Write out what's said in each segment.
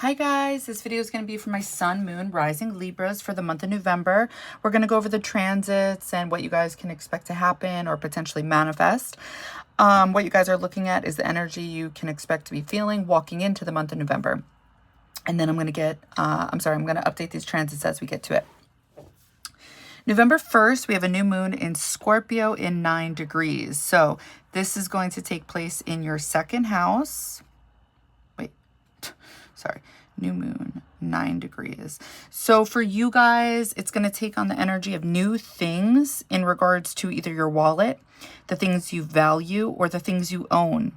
Hi guys, this video is going to be for my sun, moon, rising Libras for the month of November. We're going to go over the transits and what you guys can expect to happen or potentially manifest. What you guys are looking at is the energy you can expect to be feeling walking into the month of November. And then I'm going to update these transits as we get to it. November 1st, we have a new moon in Scorpio in 9 degrees. So this is going to take place in your second house. New moon, 9 degrees. So for you guys, it's going to take on the energy of new things in regards to either your wallet, the things you value, or the things you own.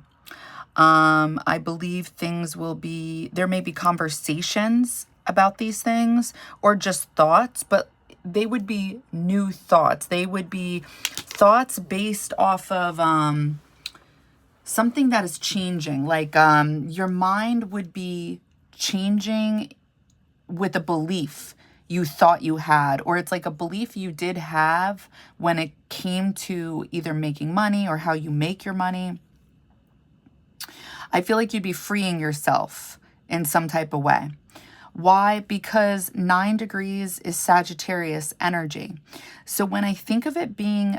I believe there may be conversations about these things or just thoughts, but they would be new thoughts. They would be thoughts based off of something that is changing. Like your mind would be changing with a belief you thought you had, or it's like a belief you did have when it came to either making money or how you make your money. I feel like you'd be freeing yourself in some type of way. Why? Because 9 degrees is Sagittarius energy. So when I think of it being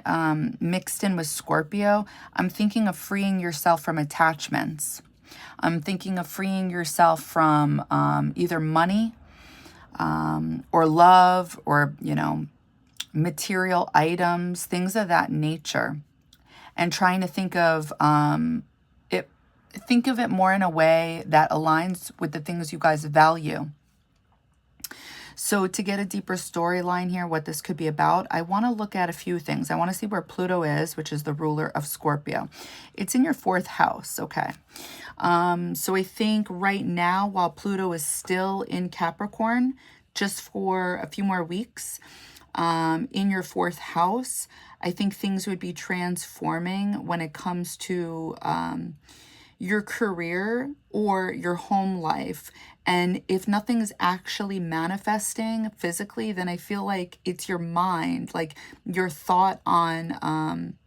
mixed in with Scorpio, I'm thinking of freeing yourself from attachments. I'm thinking of freeing yourself from either money or love or, material items, things of that nature. And trying to think of it more in a way that aligns with the things you guys value. So to get a deeper storyline here, what this could be about, I want to look at a few things. I want to see where Pluto is, which is the ruler of Scorpio. It's in your 4th house, okay? So I think right now, while Pluto is still in Capricorn, just for a few more weeks, in your 4th house, I think things would be transforming when it comes to your career or your home life. And if nothing's actually manifesting physically, then I feel like it's your mind, like your thought on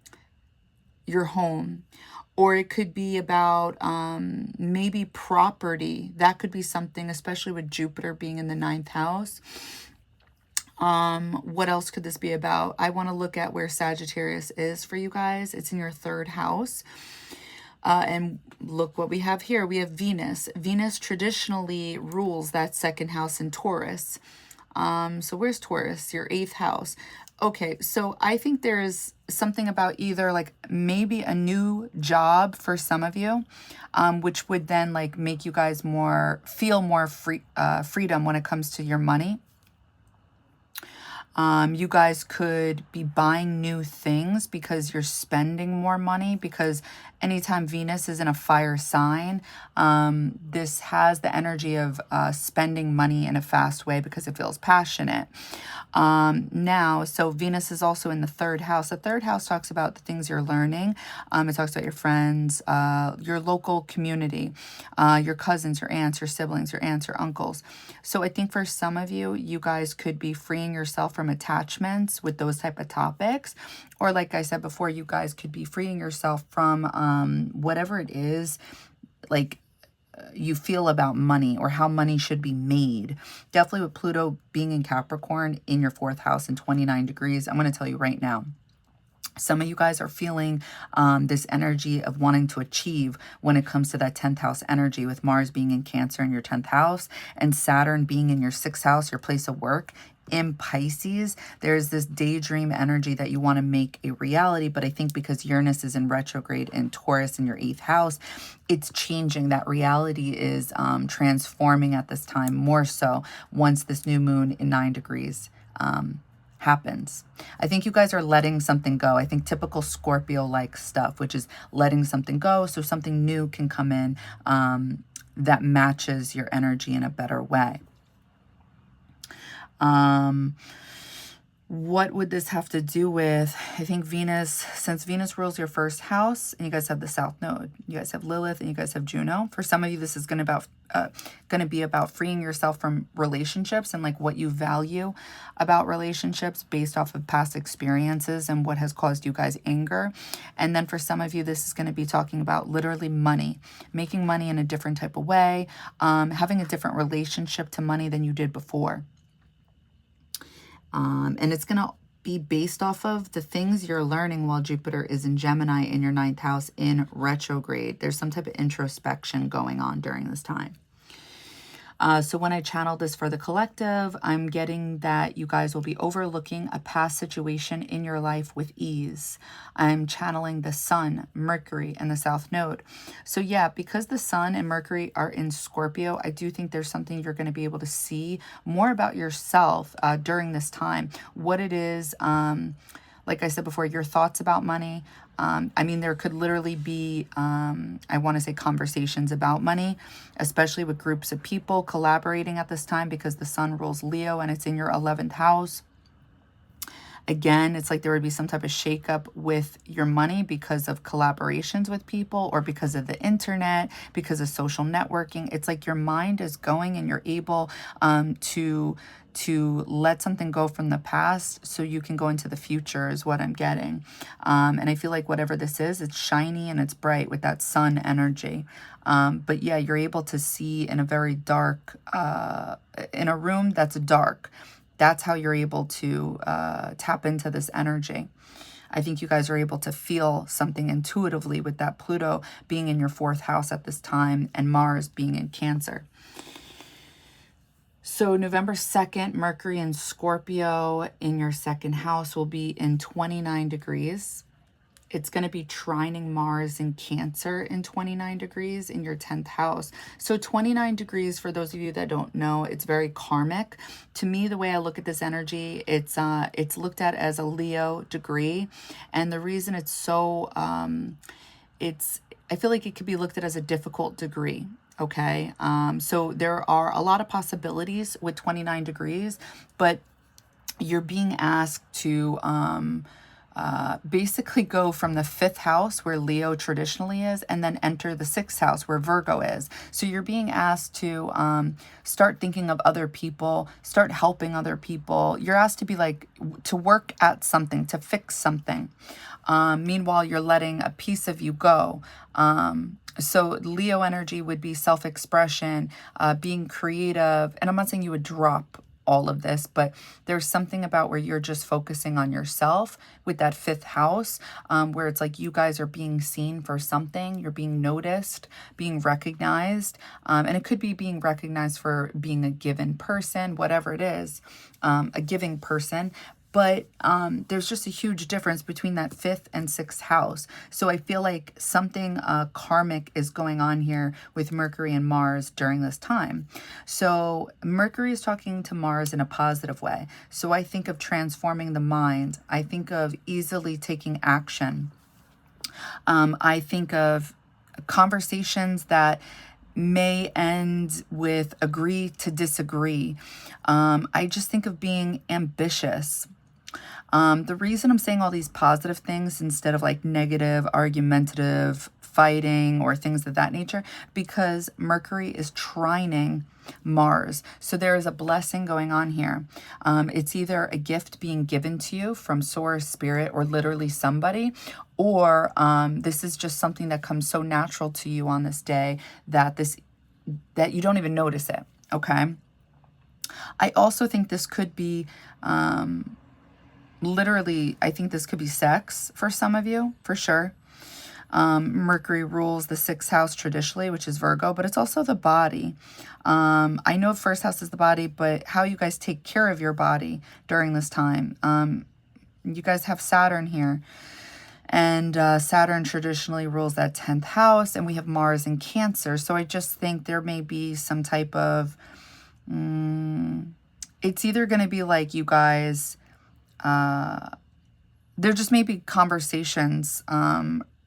your home. Or it could be about maybe property. That could be something, especially with Jupiter being in the 9th house. What else could this be about? I want to look at where Sagittarius is for you guys. It's in your 3rd house. And look what we have here. We have Venus. Venus traditionally rules that 2nd house in Taurus. So where's Taurus? Your 8th house. Okay, so I think there's something about either like maybe a new job for some of you, which would then like make you guys feel more freedom when it comes to your money. You guys could be buying new things because you're spending more money, because anytime Venus is in a fire sign, this has the energy of spending money in a fast way because it feels passionate. So Venus is also in the 3rd house. The 3rd house talks about the things you're learning. It talks about your friends, your local community, your cousins, your aunts, your siblings, your aunts, your uncles. So I think for some of you, you guys could be freeing yourself from attachments with those type of topics. Or like I said before, you guys could be freeing yourself from whatever it is, like you feel about money or how money should be made. Definitely with Pluto being in Capricorn in your 4th house and 29 degrees, I'm going to tell you right now, some of you guys are feeling this energy of wanting to achieve when it comes to that 10th house energy, with Mars being in Cancer in your 10th house and Saturn being in your 6th house, your place of work. In Pisces, there's this daydream energy that you want to make a reality, but I think because Uranus is in retrograde in Taurus in your 8th house, it's changing. That reality is transforming at this time, more so once this new moon in 9 degrees happens. I think you guys are letting something go. I think typical Scorpio-like stuff, which is letting something go so something new can come in that matches your energy in a better way. What would this have to do with? I think Venus, since Venus rules your first house, and you guys have the South Node, you guys have Lilith, and you guys have Juno. For some of you, this is going to be about freeing yourself from relationships and like what you value about relationships based off of past experiences and what has caused you guys anger. And then for some of you, this is going to be talking about literally money, making money in a different type of way, having a different relationship to money than you did before. And it's going to be based off of the things you're learning while Jupiter is in Gemini in your 9th house in retrograde. There's some type of introspection going on during this time. So when I channel this for the collective, I'm getting that you guys will be overlooking a past situation in your life with ease. I'm channeling the Sun, Mercury, and the South Node. So yeah, because the Sun and Mercury are in Scorpio, I do think there's something you're going to be able to see more about yourself during this time. What it is, like I said before, your thoughts about money. I mean, there could literally be, I want to say conversations about money, especially with groups of people collaborating at this time because the Sun rules Leo and it's in your 11th house. Again, it's like there would be some type of shakeup with your money because of collaborations with people or because of the internet, because of social networking. It's like your mind is going and you're able to let something go from the past so you can go into the future is what I'm getting. And I feel like whatever this is, it's shiny and it's bright with that sun energy. But yeah, you're able to see in a very dark, in a room that's dark. That's how you're able to tap into this energy. I think you guys are able to feel something intuitively with that Pluto being in your 4th house at this time and Mars being in Cancer. So November 2nd, Mercury in Scorpio in your 2nd house will be in 29 degrees. It's going to be trining Mars in Cancer in 29 degrees in your 10th house. So 29 degrees, for those of you that don't know, it's very karmic. To me, the way I look at this energy, it's looked at as a Leo degree. And the reason it's so, I feel like it could be looked at as a difficult degree. Okay, so there are a lot of possibilities with 29 degrees, but you're being asked to basically go from the 5th house where Leo traditionally is and then enter the 6th house where Virgo is. So you're being asked to start thinking of other people, start helping other people. You're asked to be like, to work at something, to fix something. Meanwhile, you're letting a piece of you go. So Leo energy would be self-expression, being creative. And I'm not saying you would drop all of this, but there's something about where you're just focusing on yourself with that 5th house, where it's like you guys are being seen for something, you're being noticed, being recognized, and it could be being recognized for being a given person, whatever it is, a giving person. But there's just a huge difference between that 5th and 6th house. So I feel like something karmic is going on here with Mercury and Mars during this time. So Mercury is talking to Mars in a positive way. So I think of transforming the mind. I think of easily taking action. I think of conversations that may end with agree to disagree. I just think of being ambitious. The reason I'm saying all these positive things instead of like negative, argumentative, fighting, or things of that nature, because Mercury is trining Mars. So there is a blessing going on here. It's either a gift being given to you from source, spirit, or literally somebody, or this is just something that comes so natural to you on this day that you don't even notice it. Okay. I also think this could be literally, I think this could be sex for some of you, for sure. Mercury rules the 6th house traditionally, which is Virgo, but it's also the body. I know 1st house is the body, but how you guys take care of your body during this time. You guys have Saturn here. And Saturn traditionally rules that 10th house, and we have Mars in Cancer. So I just think there may be some type of, it's either going to be like you guys, there just may be conversations,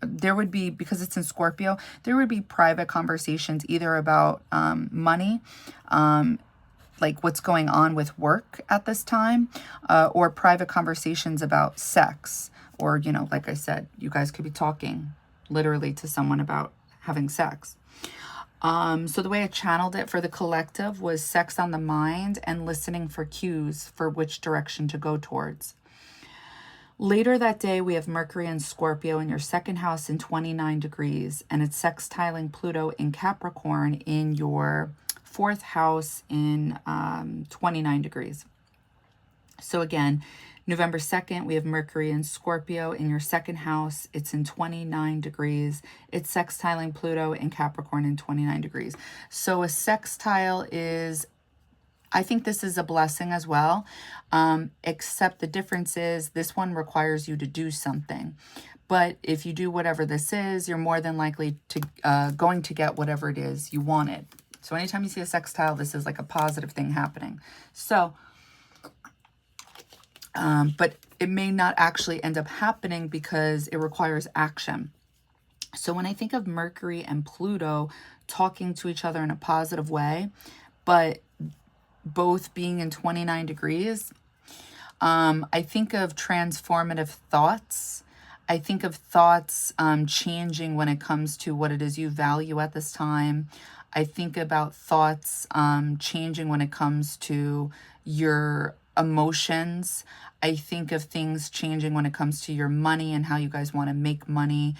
there would be, because it's in like what's going on with work at this time, or private conversations about sex, or, you know, like I said, you guys could be talking literally to someone about having sex. So the way I channeled it for the collective was sex on the mind and listening for cues for which direction to go towards. Later that day, we have Mercury and Scorpio in your second house in 29 degrees, and it's sextiling Pluto in Capricorn in your fourth house in 29 degrees. So again, November 2nd, we have Mercury and Scorpio in your second house. It's in 29 degrees. It's sextiling Pluto in Capricorn in 29 degrees. So a sextile is, I think this is a blessing as well, except the difference is this one requires you to do something. But if you do whatever this is, you're more than likely to going to get whatever it is you wanted. So anytime you see a sextile, this is like a positive thing happening. So, but it may not actually end up happening because it requires action. So when I think of Mercury and Pluto talking to each other in a positive way, but both being in 29 degrees, I think of transformative thoughts. I think of thoughts changing when it comes to what it is you value at this time. I think about thoughts changing when it comes to your emotions. I think of things changing when it comes to your money and how you guys want to make money,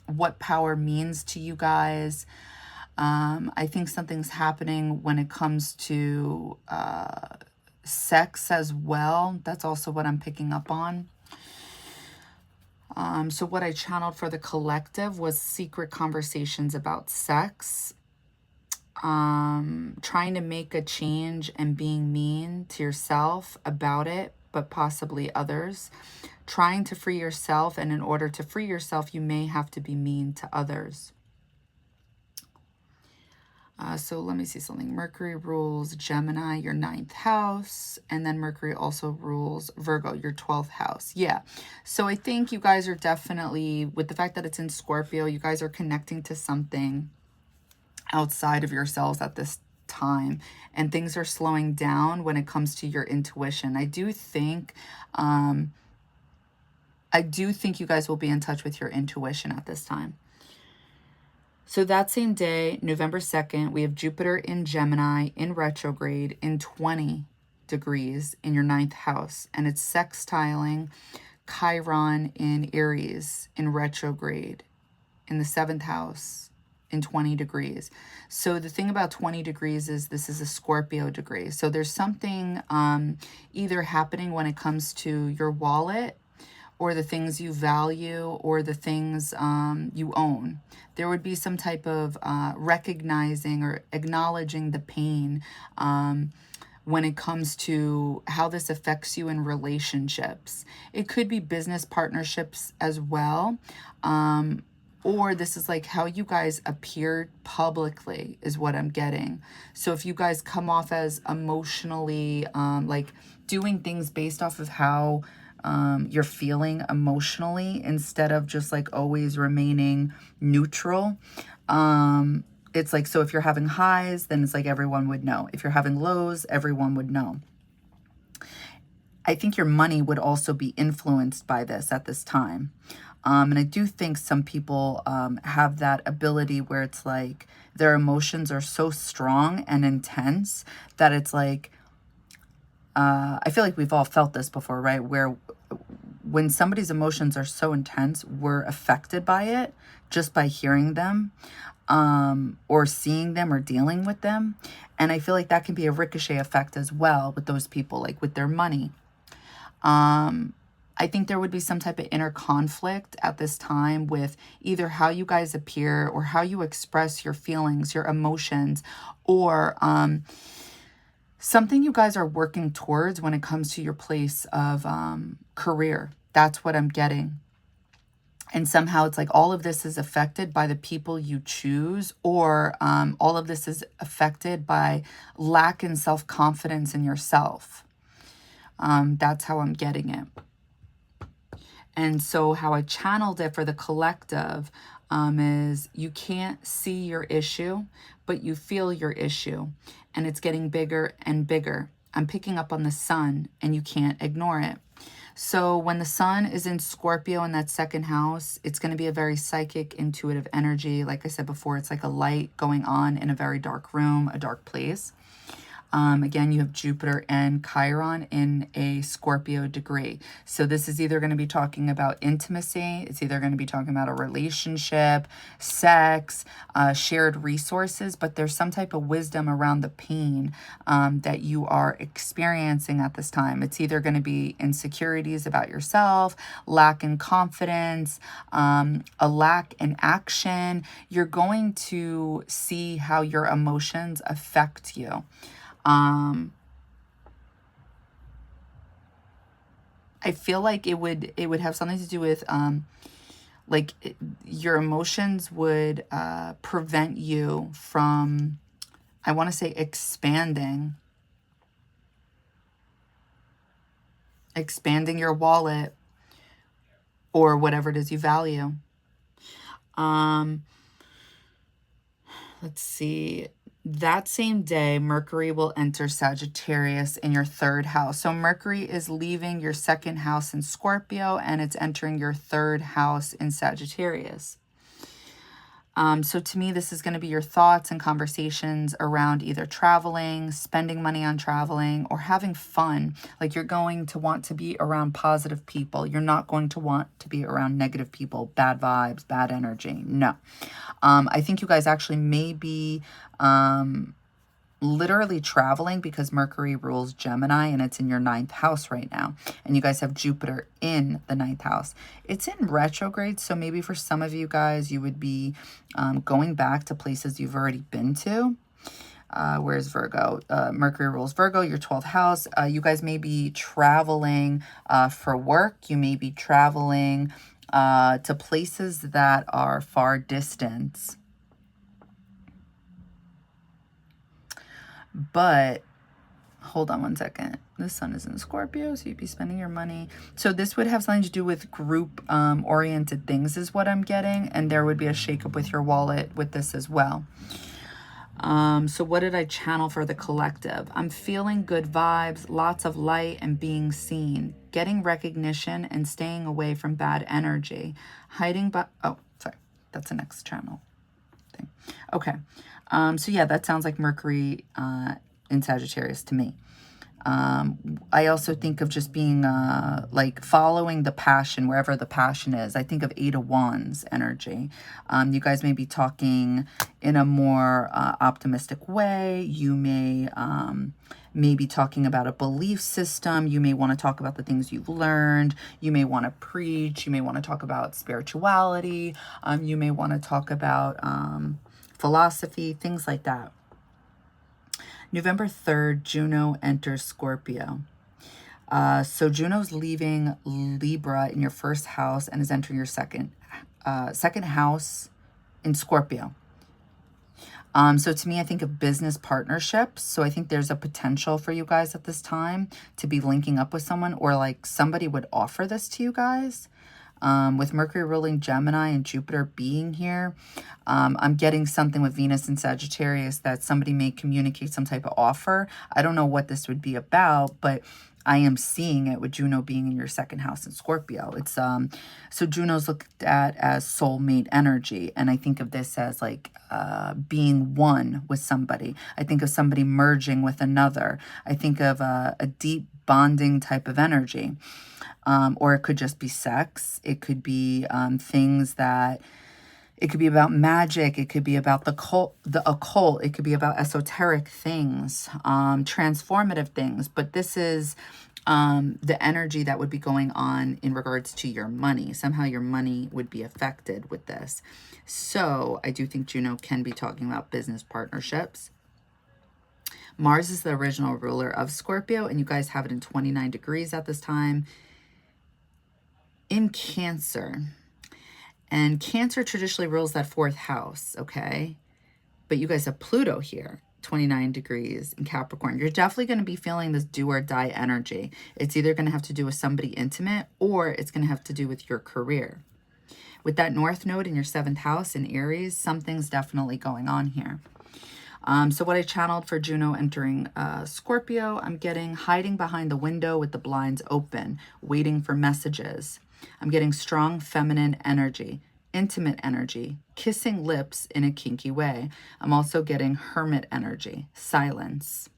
what power means to you guys. I think something's happening when it comes to sex as well. That's also what I'm picking up on. So what I channeled for the collective was secret conversations about sex. Trying to make a change and being mean to yourself about it, but possibly others. Trying to free yourself, and in order to free yourself, you may have to be mean to others. So let me see something. Mercury rules Gemini, your 9th house. And then Mercury also rules Virgo, your 12th house. Yeah. So I think you guys are definitely, with the fact that it's in Scorpio, you guys are connecting to something outside of yourselves at this time. And things are slowing down when it comes to your intuition. I do think you guys will be in touch with your intuition at this time. So that same day, November 2nd, we have Jupiter in Gemini in retrograde in 20 degrees in your 9th house. And it's sextiling Chiron in Aries in retrograde in the 7th house in 20 degrees. So the thing about 20 degrees is this is a Scorpio degree. So there's something either happening when it comes to your wallet, or the things you value, or the things you own. There would be some type of recognizing or acknowledging the pain when it comes to how this affects you in relationships. It could be business partnerships as well. Or this is like how you guys appeared publicly is what I'm getting. So if you guys come off as emotionally, like doing things based off of how you're feeling emotionally, instead of just like always remaining neutral. It's like, so if you're having highs, then it's like everyone would know. If you're having lows, everyone would know. I think your money would also be influenced by this at this time. And I do think some people have that ability where it's like their emotions are so strong and intense that it's like, I feel like we've all felt this before, right? Where when somebody's emotions are so intense, we're affected by it just by hearing them, or seeing them or dealing with them. And I feel like that can be a ricochet effect as well with those people, like with their money. I think there would be some type of inner conflict at this time with either how you guys appear or how you express your feelings, your emotions, or something you guys are working towards when it comes to your place of career. That's what I'm getting. And somehow it's like all of this is affected by the people you choose, or all of this is affected by lack in self-confidence in yourself. That's how I'm getting it. And so how I channeled it for the collective is you can't see your issue, but you feel your issue and it's getting bigger and bigger. I'm picking up on the sun and you can't ignore it. So when the sun is in Scorpio in that second house, it's going to be a very psychic, intuitive energy. Like I said before, it's like a light going on in a very dark room, a dark place. Again, you have Jupiter and Chiron in a Scorpio degree. So this is either going to be talking about intimacy. It's either going to be talking about a relationship, sex, shared resources, but there's some type of wisdom around the pain that you are experiencing at this time. It's either going to be insecurities about yourself, lack in confidence, a lack in action. You're going to see how your emotions affect you. I feel like it would have something to do with your emotions would prevent you from, I want to say, expanding your wallet or whatever it is you value. Let's see. That same day, Mercury will enter Sagittarius in your third house. So Mercury is leaving your second house in Scorpio and it's entering your third house in Sagittarius. So to me, this is going to be your thoughts and conversations around either traveling, spending money on traveling, or having fun. Like you're going to want to be around positive people. You're not going to want to be around negative people, bad vibes, bad energy. No. I think you guys actually may be literally traveling because Mercury rules Gemini and it's in your 9th house right now. And you guys have Jupiter in the 9th house. It's in retrograde, so maybe for some of you guys, you would be going back to places you've already been to. Where's Virgo? Mercury rules Virgo, your 12th house. You guys may be traveling for work. You may be traveling to places that are far distance. But hold on one second. The sun is in Scorpio, so you'd be spending your money. So this would have something to do with group oriented things is what I'm getting. And there would be a shakeup with your wallet with this as well. So what did I channel for the collective? I'm feeling good vibes, lots of light and being seen, getting recognition and staying away from bad energy, hiding but oh, sorry, that's the next channel thing. Okay. So yeah, that sounds like Mercury in Sagittarius to me. I also think of just being like following the passion, wherever the passion is. I think of 8 of Wands energy. You guys may be talking in a more optimistic way. You may be talking about a belief system. You may want to talk about the things you've learned. You may want to preach. You may want to talk about spirituality. You may want to talk about philosophy, things like that. November 3rd, Juno enters Scorpio. So Juno's leaving Libra in your first house and is entering your second house in Scorpio. So to me, I think of business partnerships. So I think there's a potential for you guys at this time to be linking up with someone, or like somebody would offer this to you guys. With Mercury ruling Gemini and Jupiter being here, I'm getting something with Venus and Sagittarius that somebody may communicate some type of offer. I don't know what this would be about, but I am seeing it with Juno being in your second house in Scorpio. It's so Juno's looked at as soulmate energy, and I think of this as like being one with somebody. I think of somebody merging with another. I think of a deep bonding type of energy. Or it could just be sex. It could be things that, it could be about magic. It could be about the occult. It could be about esoteric things, transformative things. But this is the energy that would be going on in regards to your money. Somehow your money would be affected with this. So I do think Juno can be talking about business partnerships. Mars is the original ruler of Scorpio, and you guys have it in 29 degrees at this time. In Cancer, and Cancer traditionally rules that 4th house, okay? But you guys have Pluto here, 29 degrees in Capricorn. You're definitely going to be feeling this do or die energy. It's either going to have to do with somebody intimate, or it's going to have to do with your career. With that North node in your 7th house in Aries, something's definitely going on here. So what I channeled for Juno entering Scorpio, I'm getting hiding behind the window with the blinds open, waiting for messages. I'm getting strong feminine energy, intimate energy, kissing lips in a kinky way. I'm also getting hermit energy, silence.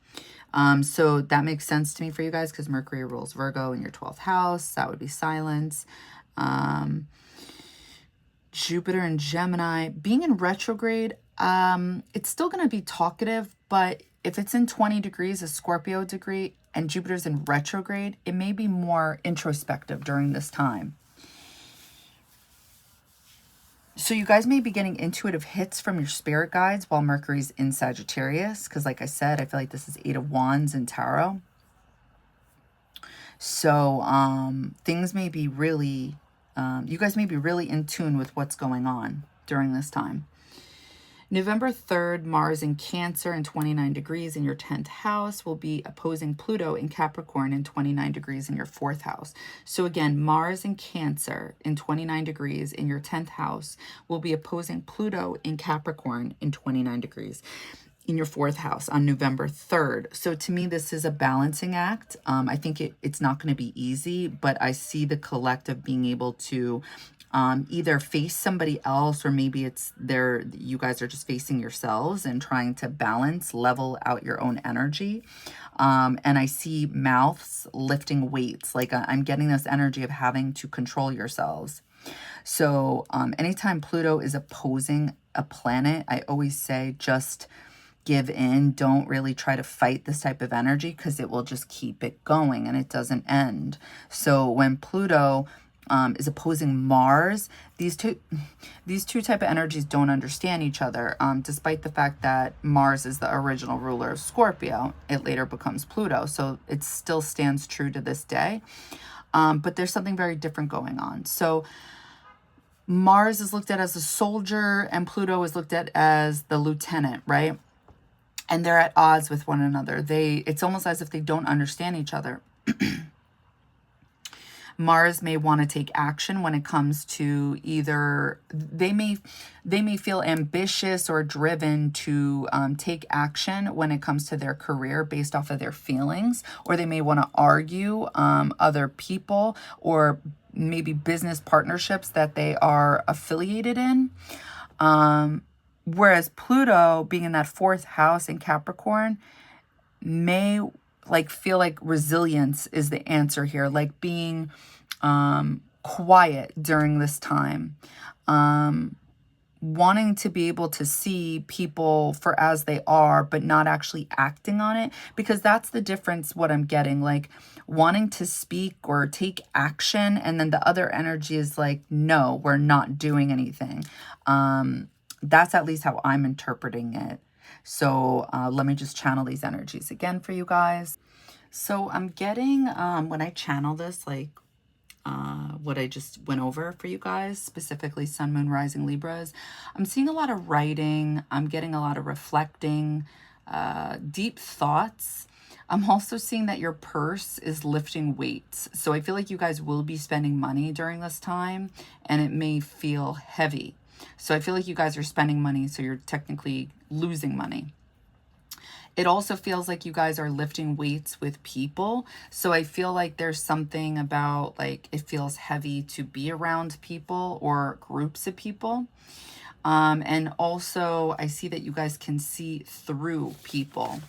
So that makes sense to me for you guys because Mercury rules Virgo in your 12th house. That would be silence. Jupiter and Gemini. Being in retrograde, it's still going to be talkative, but if it's in 20 degrees, a Scorpio degree, and Jupiter's in retrograde, it may be more introspective during this time. So you guys may be getting intuitive hits from your spirit guides while Mercury's in Sagittarius, because like I said, I feel like this is 8 of Wands in Tarot. So things may be really, you guys may be really in tune with what's going on during this time. November 3rd, Mars in Cancer in 29 degrees in your 10th house will be opposing Pluto in Capricorn in 29 degrees in your 4th house. So again, Mars in Cancer in 29 degrees in your 10th house will be opposing Pluto in Capricorn in 29 degrees in your 4th house on November 3rd. So to me, this is a balancing act. I think it's not going to be easy, but I see the collective being able to either face somebody else, or maybe it's you guys are just facing yourselves and trying to balance, level out your own energy. And I see mouths lifting weights. Like I'm getting this energy of having to control yourselves. So anytime Pluto is opposing a planet, I always say just give in. Don't really try to fight this type of energy because it will just keep it going and it doesn't end. So when Pluto is opposing Mars, these two type of energies don't understand each other. Despite the fact that Mars is the original ruler of Scorpio, it later becomes Pluto, so it still stands true to this day. But there's something very different going on. So Mars is looked at as a soldier and Pluto is looked at as the lieutenant, right? And they're at odds with one another. It's almost as if they don't understand each other. Mars may want to take action when it comes to either they may feel ambitious or driven to take action when it comes to their career based off of their feelings, or they may want to argue other people or maybe business partnerships that they are affiliated in. Whereas Pluto, being in that 4th house in Capricorn, may feel like resilience is the answer here, like being quiet during this time, wanting to be able to see people for as they are, but not actually acting on it, because that's the difference. What I'm getting, like wanting to speak or take action, and then the other energy is like, no, we're not doing anything. That's at least how I'm interpreting it. So let me just channel these energies again for you guys. So I'm getting, when I channel this, like what I just went over for you guys, specifically Sun, Moon, Rising, Libras, I'm seeing a lot of writing. I'm getting a lot of reflecting, deep thoughts. I'm also seeing that your purse is lifting weights. So I feel like you guys will be spending money during this time, and it may feel heavy. So I feel like you guys are spending money, so you're technically losing money. It also feels like you guys are lifting weights with people. So I feel like there's something about, like, it feels heavy to be around people or groups of people. And also I see that you guys can see through people.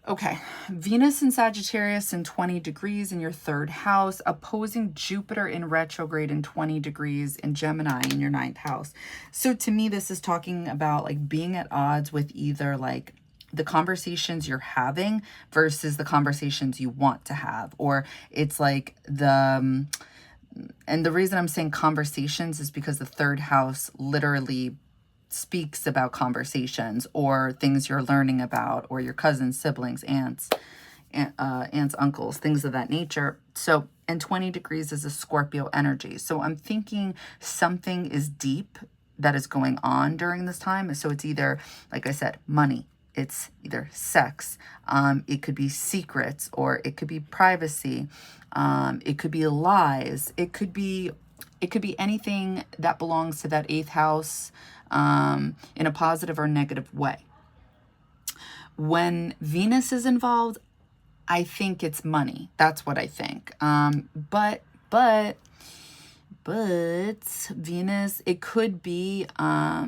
Okay, Venus in Sagittarius in 20 degrees in your 3rd house, opposing Jupiter in retrograde in 20 degrees in Gemini in your 9th house. So to me, this is talking about like being at odds with either like the conversations you're having versus the conversations you want to have, or it's like and the reason I'm saying conversations is because the 3rd house literally speaks about conversations or things you're learning about, or your cousins, siblings, aunts, uncles, things of that nature. So, and 20 degrees is a Scorpio energy. So I'm thinking something is deep that is going on during this time. So it's either, like I said, money. It's either sex. It could be secrets, or it could be privacy. It could be lies. It could be anything that belongs to that 8th house in a positive or negative way. When Venus is involved, I think it's money. That's what I think. But Venus, it could be, I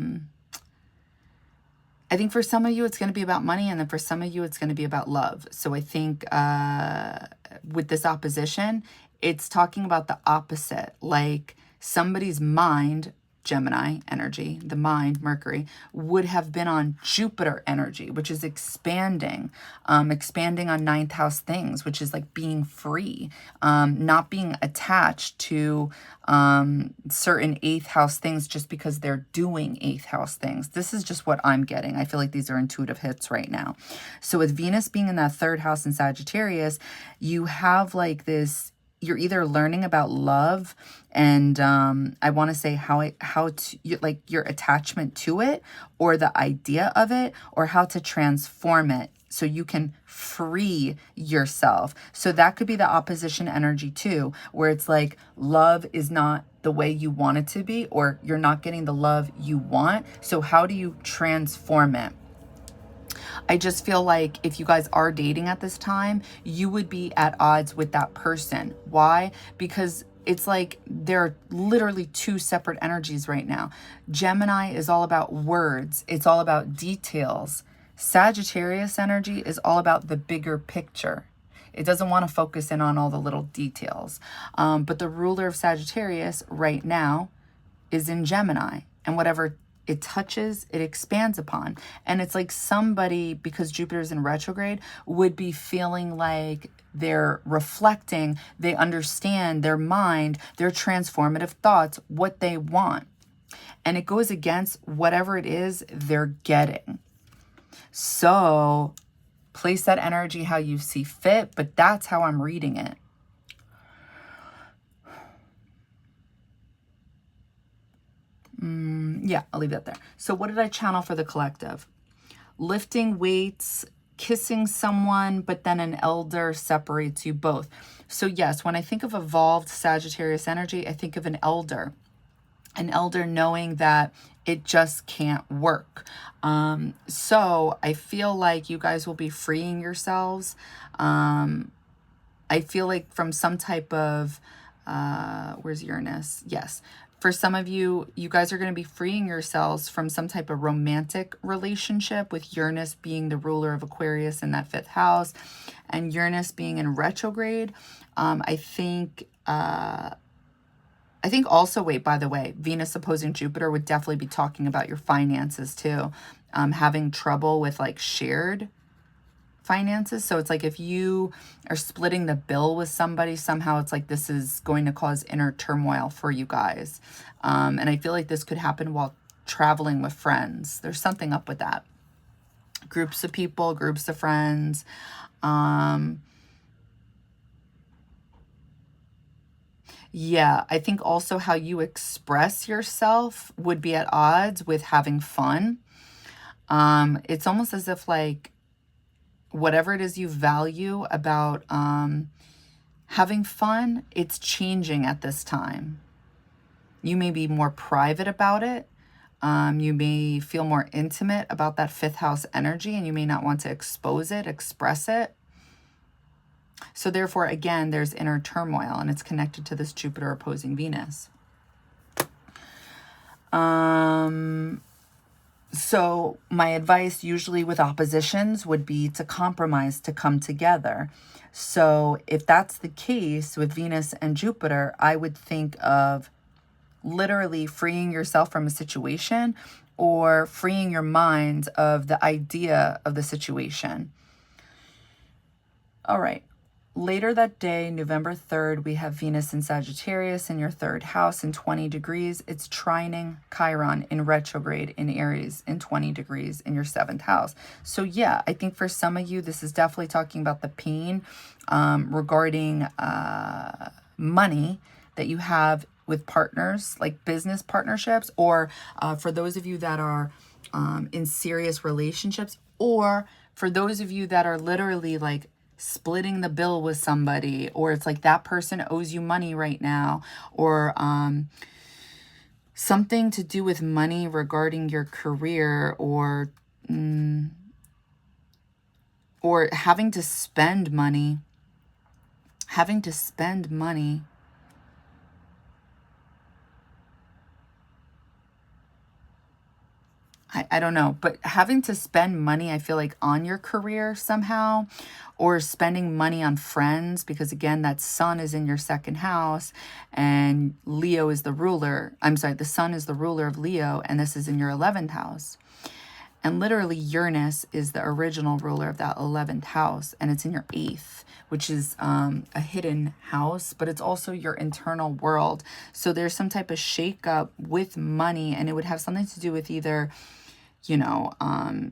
think for some of you, it's going to be about money. And then for some of you, it's going to be about love. So I think with this opposition, it's talking about the opposite. Like somebody's mind, Gemini energy, the mind, Mercury, would have been on Jupiter energy, which is expanding, expanding on ninth house things, which is like being free, not being attached to certain eighth house things just because they're doing eighth house things. This is just what I'm getting. I feel like these are intuitive hits right now. So with Venus being in that third house in Sagittarius, you have like this, you're either learning about love and I want to say how to like your attachment to it or the idea of it, or how to transform it so you can free yourself. So that could be the opposition energy too, where it's like love is not the way you want it to be, or you're not getting the love you want. So how do you transform it? I just feel like if you guys are dating at this time, you would be at odds with that person. Why? Because it's like there are literally two separate energies right now. Gemini is all about words. It's all about details. Sagittarius energy is all about the bigger picture. It doesn't want to focus in on all the little details. But the ruler of Sagittarius right now is in Gemini, and whatever it touches, it expands upon. And it's like somebody, because Jupiter's in retrograde, would be feeling like they're reflecting, they understand their mind, their transformative thoughts, what they want. And it goes against whatever it is they're getting. So place that energy how you see fit, but that's how I'm reading it. Yeah, I'll leave that there. So what did I channel for the collective? Lifting weights, kissing someone, but then an elder separates you both. So yes, when I think of evolved Sagittarius energy, I think of an elder knowing that it just can't work. So I feel like you guys will be freeing yourselves. I feel like from some type of, where's Uranus? Yes. For some of you, you guys are going to be freeing yourselves from some type of romantic relationship, with Uranus being the ruler of Aquarius in that fifth house and Uranus being in retrograde. I think also, wait, by the way, Venus opposing Jupiter would definitely be talking about your finances too. Having trouble with like shared finances. So it's like if you are splitting the bill with somebody, somehow it's like this is going to cause inner turmoil for you guys. And I feel like this could happen while traveling with friends. There's something up with that. Groups of people, groups of friends. Yeah, I think also how you express yourself would be at odds with having fun. It's almost as if like whatever it is you value about having fun, it's changing at this time. You may be more private about it. You may feel more intimate about that fifth house energy, and you may not want to expose it, express it. So therefore, again, there's inner turmoil, and it's connected to this Jupiter opposing Venus. So my advice usually with oppositions would be to compromise, to come together. So if that's the case with Venus and Jupiter, I would think of literally freeing yourself from a situation or freeing your mind of the idea of the situation. All right. Later that day, November 3rd, we have Venus in Sagittarius in your third house in 20 degrees. It's trining Chiron in retrograde in Aries in 20 degrees in your seventh house. So yeah, I think for some of you, this is definitely talking about the pain regarding money that you have with partners, like business partnerships, or for those of you that are in serious relationships, or for those of you that are literally like splitting the bill with somebody, or it's like that person owes you money right now, or something to do with money regarding your career, or having to spend money. Having to spend money. I don't know, but having to spend money, I feel like, on your career somehow, or spending money on friends, because again, that sun is in your second house and Leo is the ruler. I'm sorry, the sun is the ruler of Leo, and this is in your 11th house. And literally Uranus is the original ruler of that 11th house, and it's in your 8th, which is a hidden house, but it's also your internal world. So there's some type of shakeup with money, and it would have something to do with either, you know,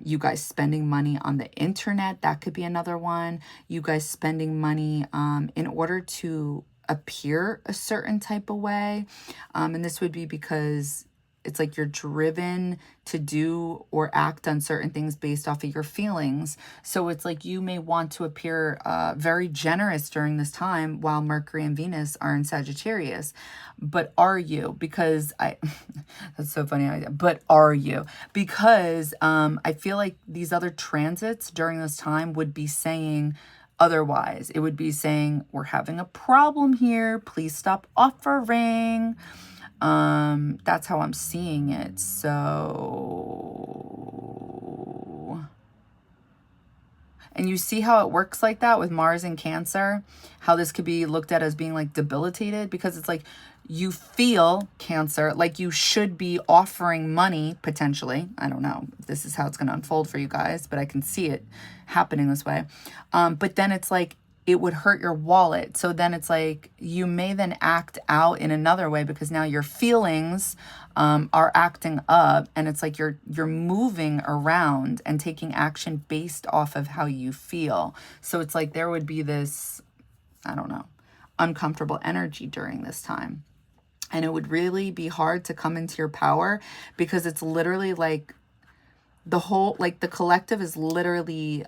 you guys spending money on the internet. That could be another one. You guys spending money in order to appear a certain type of way. And this would be because it's like you're driven to do or act on certain things based off of your feelings. So it's like you may want to appear very generous during this time while Mercury and Venus are in Sagittarius. But are you? Because that's so funny. But are you? Because I feel like these other transits during this time would be saying otherwise. It would be saying, we're having a problem here. Please stop offering. That's how I'm seeing it. So, and you see how it works like that with Mars in Cancer, how this could be looked at as being like debilitated, because it's like you feel, Cancer, like you should be offering money potentially. I don't know if this is how it's going to unfold for you guys, but I can see it happening this way. But then it's like, it would hurt your wallet. So then it's like you may then act out in another way, because now your feelings are acting up, and it's like you're moving around and taking action based off of how you feel. So it's like there would be this, I don't know, uncomfortable energy during this time. And it would really be hard to come into your power, because it's literally like the whole, like the collective is literally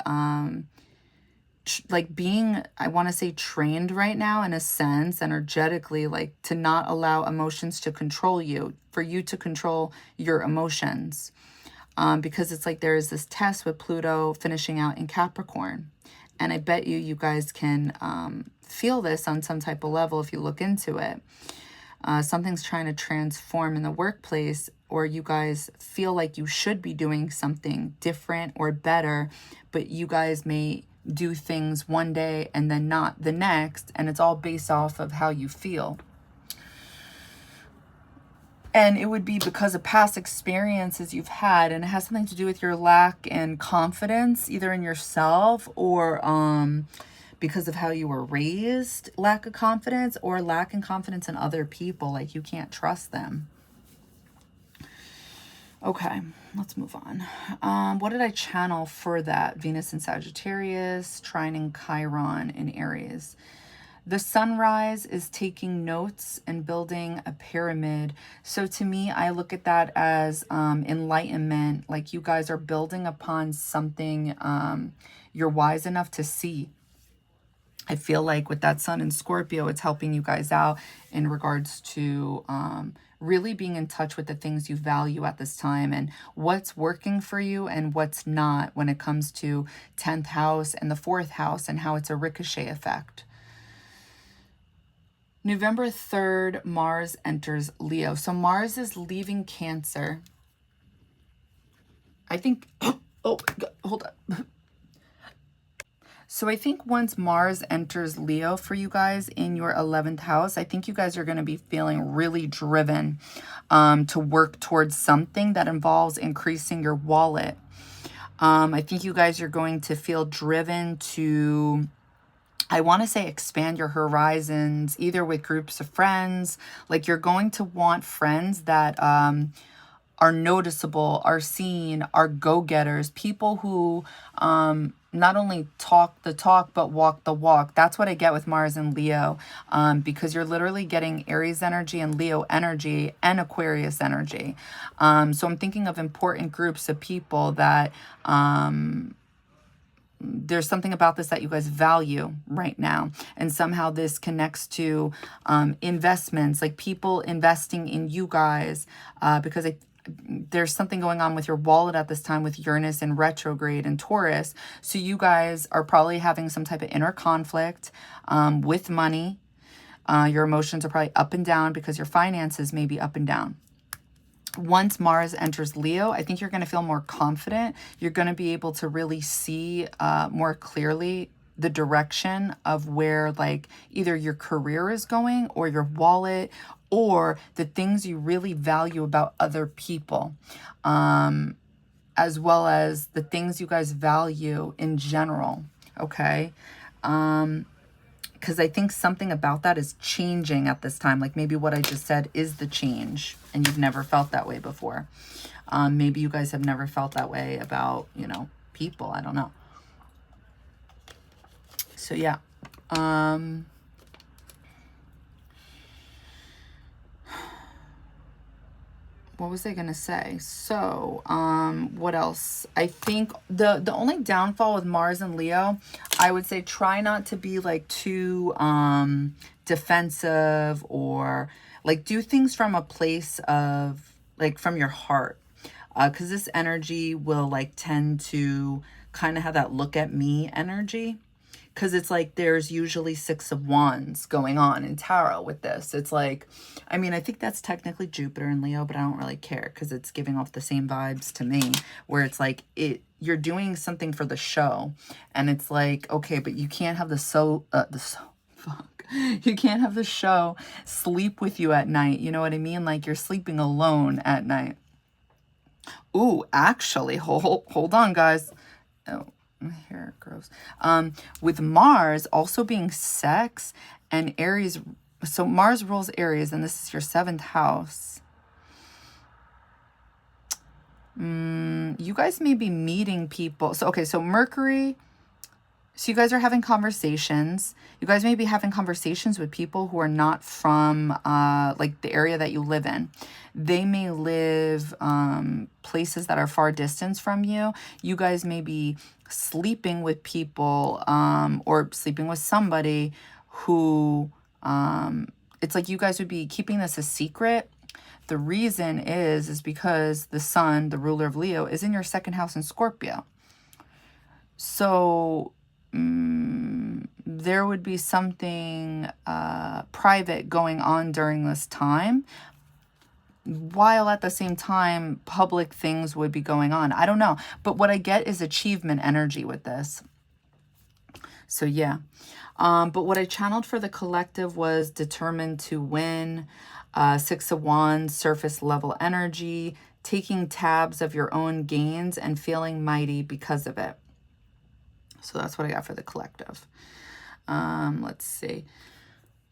like being, I want to say, trained right now in a sense, energetically, like to not allow emotions to control you, for you to control your emotions. Because it's like there is this test with Pluto finishing out in Capricorn. And I bet you guys can feel this on some type of level if you look into it. Something's trying to transform in the workplace, or you guys feel like you should be doing something different or better, but you guys may do things one day and then not the next, and it's all based off of how you feel. And it would be because of past experiences you've had, and it has something to do with your lack in confidence, either in yourself or because of how you were raised, lack of confidence, or lack in confidence in other people, like you can't trust them. Okay, let's move on. What did I channel for that? Venus in Sagittarius, trine in Chiron in Aries. The sunrise is taking notes and building a pyramid. So to me, I look at that as enlightenment. Like you guys are building upon something you're wise enough to see. I feel like with that sun in Scorpio, it's helping you guys out in regards to really being in touch with the things you value at this time, and what's working for you and what's not when it comes to 10th house and the 4th house, and how it's a ricochet effect. November 3rd, Mars enters Leo. So Mars is leaving Cancer. I think, oh, hold up. So I think once Mars enters Leo for you guys in your 11th house, I think you guys are going to be feeling really driven to work towards something that involves increasing your wallet. I think you guys are going to feel driven to, I want to say, expand your horizons, either with groups of friends. Like you're going to want friends that are noticeable, are seen, are go-getters, people who not only talk the talk, but walk the walk. That's what I get with Mars and Leo, because you're literally getting Aries energy and Leo energy and Aquarius energy. So I'm thinking of important groups of people that there's something about this that you guys value right now. And somehow this connects to investments, like people investing in you guys, because there's something going on with your wallet at this time with Uranus in retrograde and Taurus. So you guys are probably having some type of inner conflict with money. Your emotions are probably up and down because your finances may be up and down. Once Mars enters Leo, I think you're going to feel more confident. You're going to be able to really see more clearly the direction of where, like, either your career is going or your wallet or the things you really value about other people, as well as the things you guys value in general, okay? Because I think something about that is changing at this time. Like maybe what I just said is the change and you've never felt that way before. Maybe you guys have never felt that way about, you know, people. I don't know. So yeah. What was I going to say? So, what else? I think the only downfall with Mars and Leo, I would say try not to be like too defensive or like do things from a place of like from your heart. Because this energy will like tend to kind of have that look at me energy. Because it's like there's usually 6 of Wands going on in tarot with this. It's like, I mean, I think that's technically Jupiter and Leo, but I don't really care because it's giving off the same vibes to me, where it's like you're doing something for the show, and it's like, okay, but you can't have you can't have the show sleep with you at night. You know what I mean? Like you're sleeping alone at night. Ooh, actually, hold on, guys. Oh. My hair gross. With Mars also being sex and Aries. So Mars rules Aries, and this is your 7th house. You guys may be meeting people. So, okay, so Mercury. So you guys are having conversations. You guys may be having conversations with people who are not from like the area that you live in. They may live places that are far distance from you. You guys may be sleeping with people or sleeping with somebody who it's like you guys would be keeping this a secret. The reason is because the sun, the ruler of Leo, is in your 2nd house in Scorpio. So there would be something private going on during this time, while at the same time public things would be going on. I don't know, but what I get is achievement energy with this. So yeah, but what I channeled for the collective was determined to win, 6 of Wands, surface level energy, taking tabs of your own gains and feeling mighty because of it. So that's what I got for the collective. Let's see.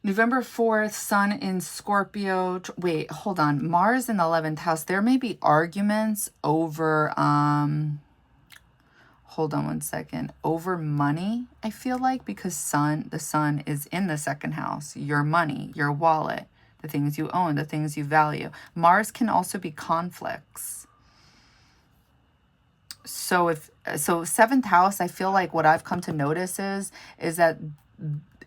November 4th, Sun in Scorpio. Wait, hold on. Mars in the 11th house. There may be arguments over, hold on one second, over money, I feel like, because the sun is in the 2nd house. Your money, your wallet, the things you own, the things you value. Mars can also be conflicts. So 7th house, I feel like what I've come to notice is that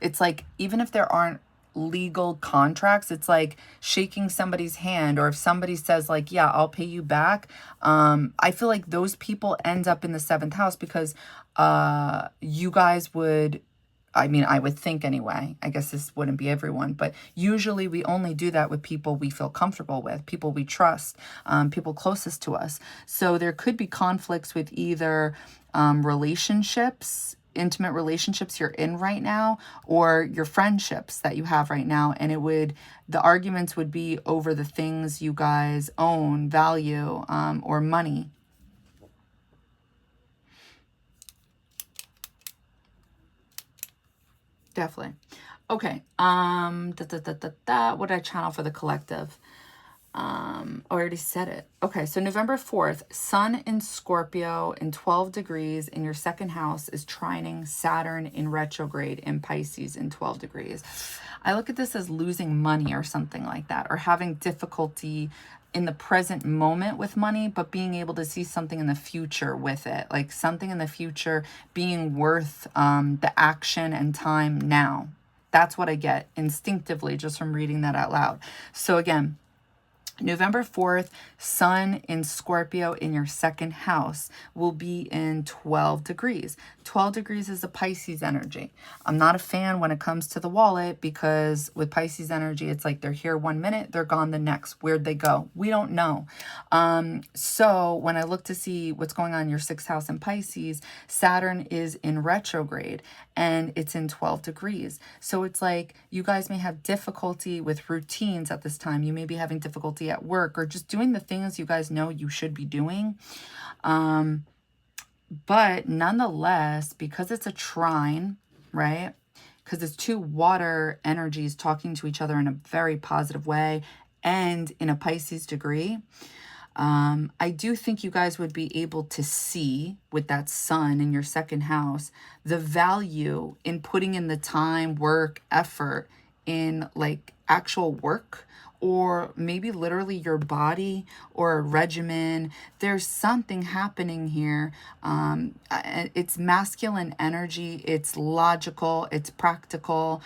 it's like, even if there aren't legal contracts, it's like shaking somebody's hand, or if somebody says like, yeah, I'll pay you back, I feel like those people end up in the 7th house because you guys would, I mean, I would think anyway, I guess this wouldn't be everyone, but usually we only do that with people we feel comfortable with, people we trust, people closest to us. So there could be conflicts with either relationships, intimate relationships you're in right now, or your friendships that you have right now, and the arguments would be over the things you guys own, value, or money. Definitely. Okay. What did I channel for the collective? I already said it. Okay, so November 4th, Sun in Scorpio in 12 degrees in your 2nd house is trining Saturn in retrograde in Pisces in 12 degrees. I look at this as losing money or something like that, or having difficulty in the present moment with money, but being able to see something in the future with it, like something in the future being worth the action and time now. That's what I get instinctively just from reading that out loud. So again, November 4th, Sun in Scorpio in your second house will be in 12 degrees. 12 degrees is a Pisces energy. I'm not a fan when it comes to the wallet because with Pisces energy, it's like they're here 1 minute, they're gone the next. Where'd they go? We don't know. So when I look to see what's going on in your sixth house in Pisces, Saturn is in retrograde and it's in 12 degrees. So it's like you guys may have difficulty with routines at this time. You may be having difficulty at work or just doing the things you guys know you should be doing. But nonetheless, because it's a trine, right? Because it's two water energies talking to each other in a very positive way and in a Pisces degree, I do think you guys would be able to see with that sun in your second house, the value in putting in the time, work, effort in like actual work, or maybe literally your body or a regimen. There's something happening here. It's masculine energy. It's logical. It's practical.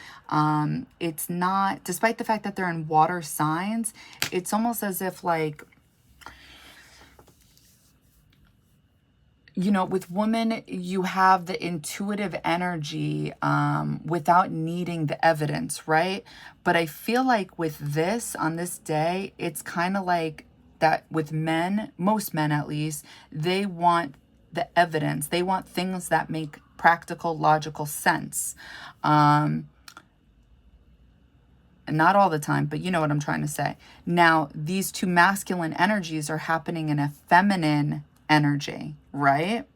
It's not, despite the fact that they're in water signs, it's almost as if like, you know, with women, you have the intuitive energy without needing the evidence, right? But I feel like with this, on this day, it's kind of like that with men, most men at least, they want the evidence. They want things that make practical, logical sense. Not all the time, but you know what I'm trying to say. Now, these two masculine energies are happening in a feminine energy, right?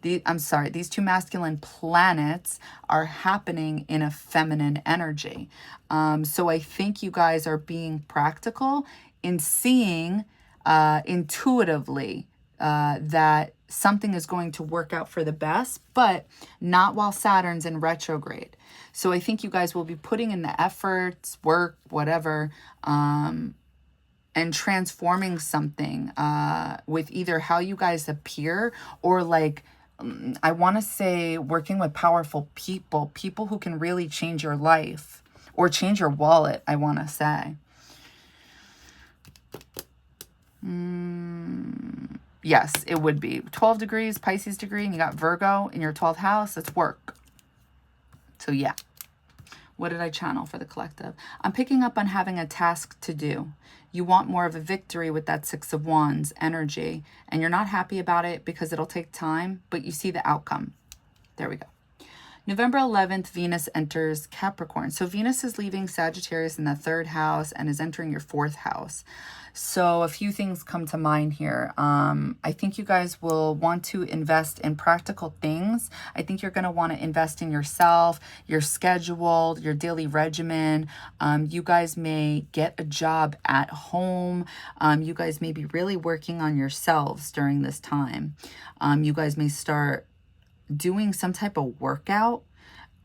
These two masculine planets are happening in a feminine energy. So I think you guys are being practical in seeing intuitively that something is going to work out for the best, but not while Saturn's in retrograde. So I think you guys will be putting in the efforts, work, whatever, and transforming something with either how you guys appear or like, I want to say working with powerful people, people who can really change your life or change your wallet, I want to say. Yes, it would be 12 degrees, Pisces degree, and you got Virgo in your 12th house. It's work. So yeah. What did I channel for the collective? I'm picking up on having a task to do. You want more of a victory with that Six of Wands energy, and you're not happy about it because it'll take time, but you see the outcome. There we go. November 11th, Venus enters Capricorn. So Venus is leaving Sagittarius in the 3rd house and is entering your 4th house. So a few things come to mind here. I think you guys will want to invest in practical things. I think you're going to want to invest in yourself, your schedule, your daily regimen. You guys may get a job at home. You guys may be really working on yourselves during this time. You guys may start doing some type of workout,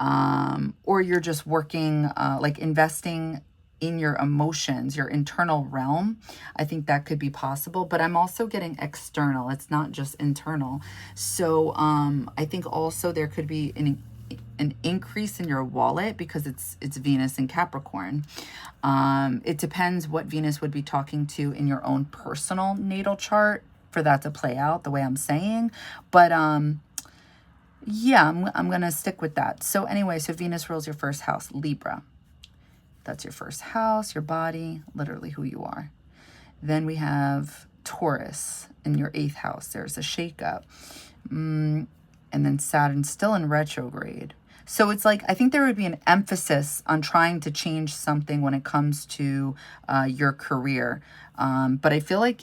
or you're just working, like investing in your emotions, your internal realm. I think that could be possible, but I'm also getting external. It's not just internal. So I think also there could be an increase in your wallet because it's Venus in Capricorn. It depends what Venus would be talking to in your own personal natal chart for that to play out the way I'm saying. But yeah, I'm going to stick with that. So anyway, so Venus rules your 1st house, Libra. That's your 1st house, your body, literally who you are. Then we have Taurus in your 8th house. There's a shakeup. And then Saturn still in retrograde. So it's like, I think there would be an emphasis on trying to change something when it comes to your career. But I feel like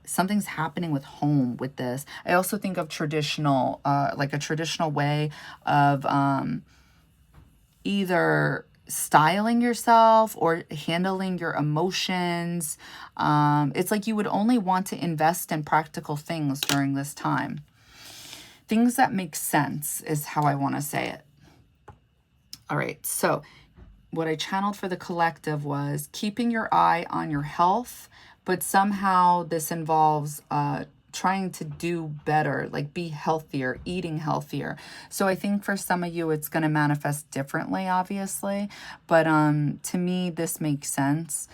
something's happening with home with this. I also think of traditional, like a traditional way of either styling yourself or handling your emotions. It's like you would only want to invest in practical things during this time. Things that make sense is how I want to say it. All right, so what I channeled for the collective was keeping your eye on your health, but somehow this involves trying to do better, like be healthier, eating healthier. So I think for some of you, it's going to manifest differently, obviously. But to me, this makes sense.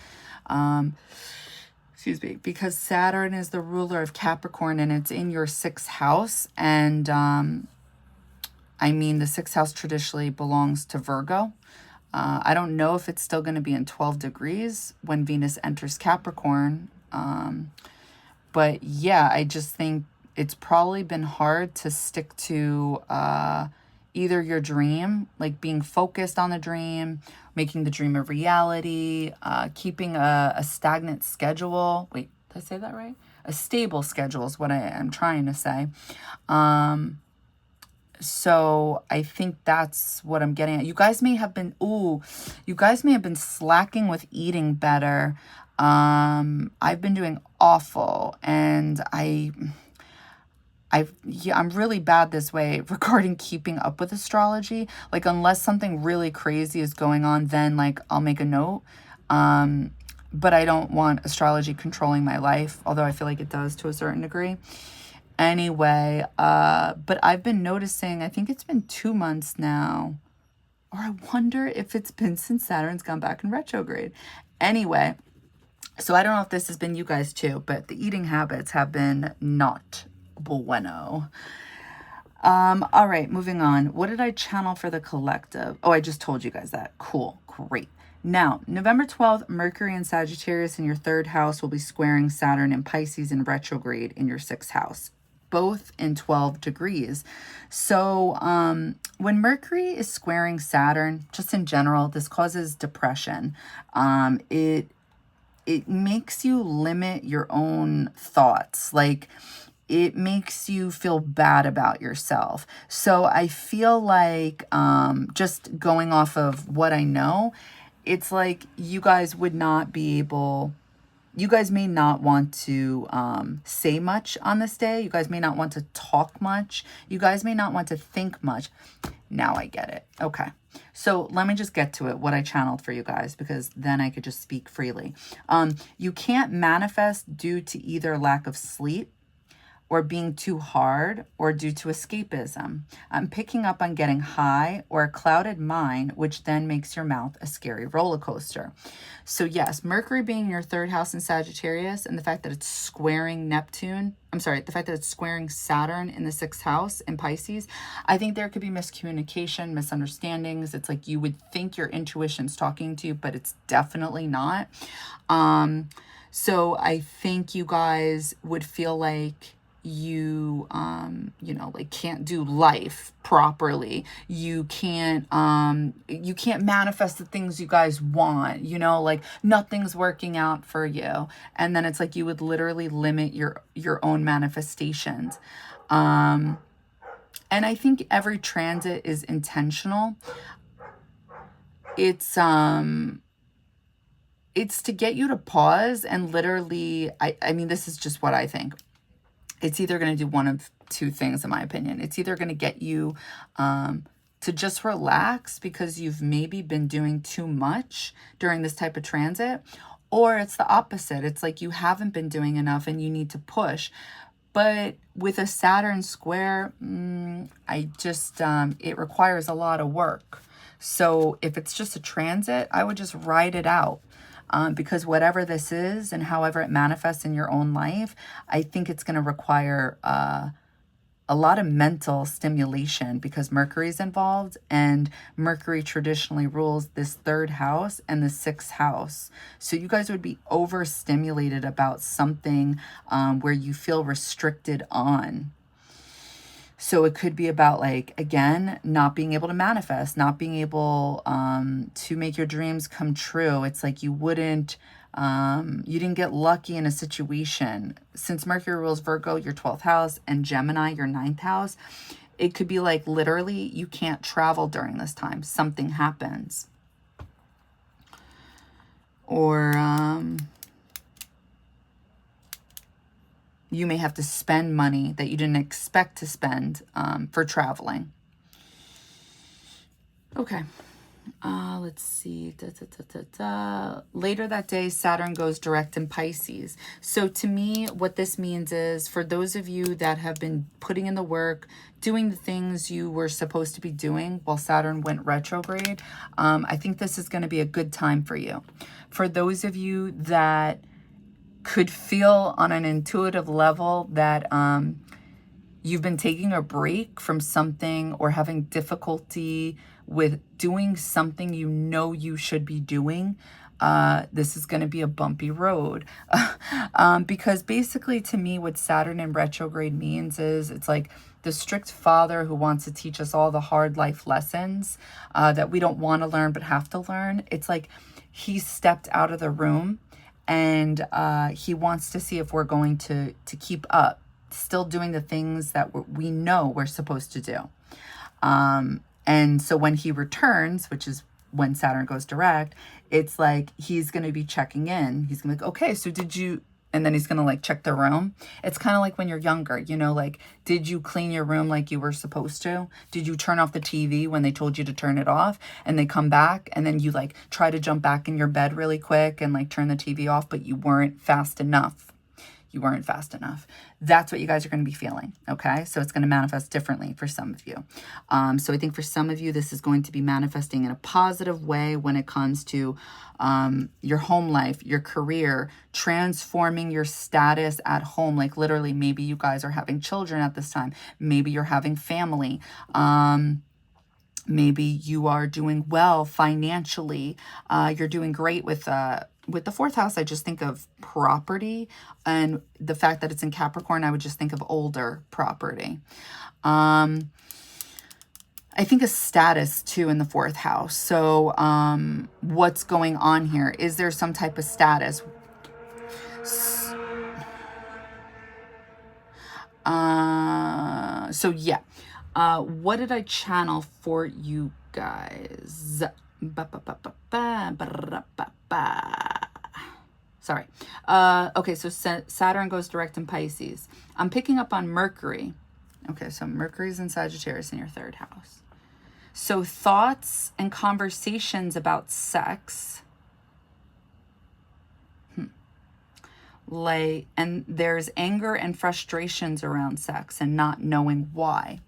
Excuse me, because Saturn is the ruler of Capricorn and it's in your 6th house. And I mean, the 6th house traditionally belongs to Virgo. I don't know if it's still going to be in 12 degrees when Venus enters Capricorn. But yeah, I just think it's probably been hard to stick to either your dream, like being focused on the dream, making the dream a reality, keeping a stagnant schedule. Wait, did I say that right? A stable schedule is what I am trying to say. So I think that's what I'm getting at. You guys may have been, you guys may have been slacking with eating better. I've been doing awful, and I'm really bad this way regarding keeping up with astrology. Like, unless something really crazy is going on, then like I'll make a note. But I don't want astrology controlling my life, although I feel like it does to a certain degree. Anyway, but I've been noticing, I think it's been 2 months now, or I wonder if it's been since Saturn's gone back in retrograde. Anyway, so I don't know if this has been you guys too, but the eating habits have been not bueno. All right, moving on. What did I channel for the collective? Oh, I just told you guys that. Cool, great. Now, November 12th, Mercury and Sagittarius in your 3rd house will be squaring Saturn and Pisces in retrograde in your 6th house, both in 12 degrees. So when Mercury is squaring Saturn, just in general, this causes depression. It makes you limit your own thoughts. Like, it makes you feel bad about yourself. So I feel like just going off of what I know, it's like you guys would not be able, you guys may not want to say much on this day. You guys may not want to talk much. You guys may not want to think much. Now I get it. Okay. So let me just get to it, what I channeled for you guys, because then I could just speak freely. You can't manifest due to either lack of sleep or being too hard or due to escapism. I'm picking up on getting high or a clouded mind, which then makes your mouth a scary roller coaster. So yes, Mercury being your 3rd house in Sagittarius and the fact that it's squaring the fact that it's squaring Saturn in the 6th house in Pisces, I think there could be miscommunication, misunderstandings. It's like you would think your intuition's talking to you, but it's definitely not. So I think you guys would feel like you like can't do life properly. You can't manifest the things you guys want, like nothing's working out for you. And then it's like you would literally limit your own manifestations. And I think every transit is intentional. It's to get you to pause and literally, I mean, this is just what I think. It's either going to do one of two things, in my opinion. It's either going to get you to just relax because you've maybe been doing too much during this type of transit, or it's the opposite. It's like you haven't been doing enough and you need to push. But with a Saturn square, it requires a lot of work. So if it's just a transit, I would just ride it out. Because whatever this is and however it manifests in your own life, I think it's going to require a lot of mental stimulation because Mercury's involved, and Mercury traditionally rules this 3rd house and the 6th house. So you guys would be overstimulated about something where you feel restricted on. So it could be about, like, again, not being able to manifest, not being able to make your dreams come true. It's like you didn't get lucky in a situation. Since Mercury rules Virgo, your 12th house, and Gemini, your 9th house, it could be like literally you can't travel during this time. Something happens. Or you may have to spend money that you didn't expect to spend for traveling. Okay. Let's see. Later that day, Saturn goes direct in Pisces. So to me, what this means is for those of you that have been putting in the work, doing the things you were supposed to be doing while Saturn went retrograde, I think this is going to be a good time for you. For those of you that could feel on an intuitive level that you've been taking a break from something or having difficulty with doing something you know you should be doing, this is going to be a bumpy road. Because basically to me what Saturn in retrograde means is it's like the strict father who wants to teach us all the hard life lessons that we don't want to learn but have to learn. It's like he stepped out of the room and he wants to see if we're going to keep up, still doing the things that we know we're supposed to do. And so when he returns, which is when Saturn goes direct, it's like he's going to be checking in. He's going to be like, okay, so did you, and then he's going to like check the room. It's kind of like when you're younger, you know, like, did you clean your room like you were supposed to? Did you turn off the TV when they told you to turn it off? And they come back and then you like try to jump back in your bed really quick and like turn the TV off, but you weren't fast enough. You weren't fast enough. That's what you guys are going to be feeling, okay? So it's going to manifest differently for some of you. So I think for some of you, this is going to be manifesting in a positive way when it comes to your home life, your career, transforming your status at home. Like literally, maybe you guys are having children at this time. Maybe you're having family. Maybe you are doing well financially. You're doing great with the fourth house. I just think of property, and the fact that it's in Capricorn, I would just think of older property. I think of status too in the fourth house. So what's going on here? Is there some type of status? So yeah. What did I channel for you guys? Sorry. Okay, so Saturn goes direct in Pisces. I'm picking up on Mercury. Okay, so Mercury's in Sagittarius in your third house. So thoughts and conversations about sex. And there's anger and frustrations around sex and not knowing why.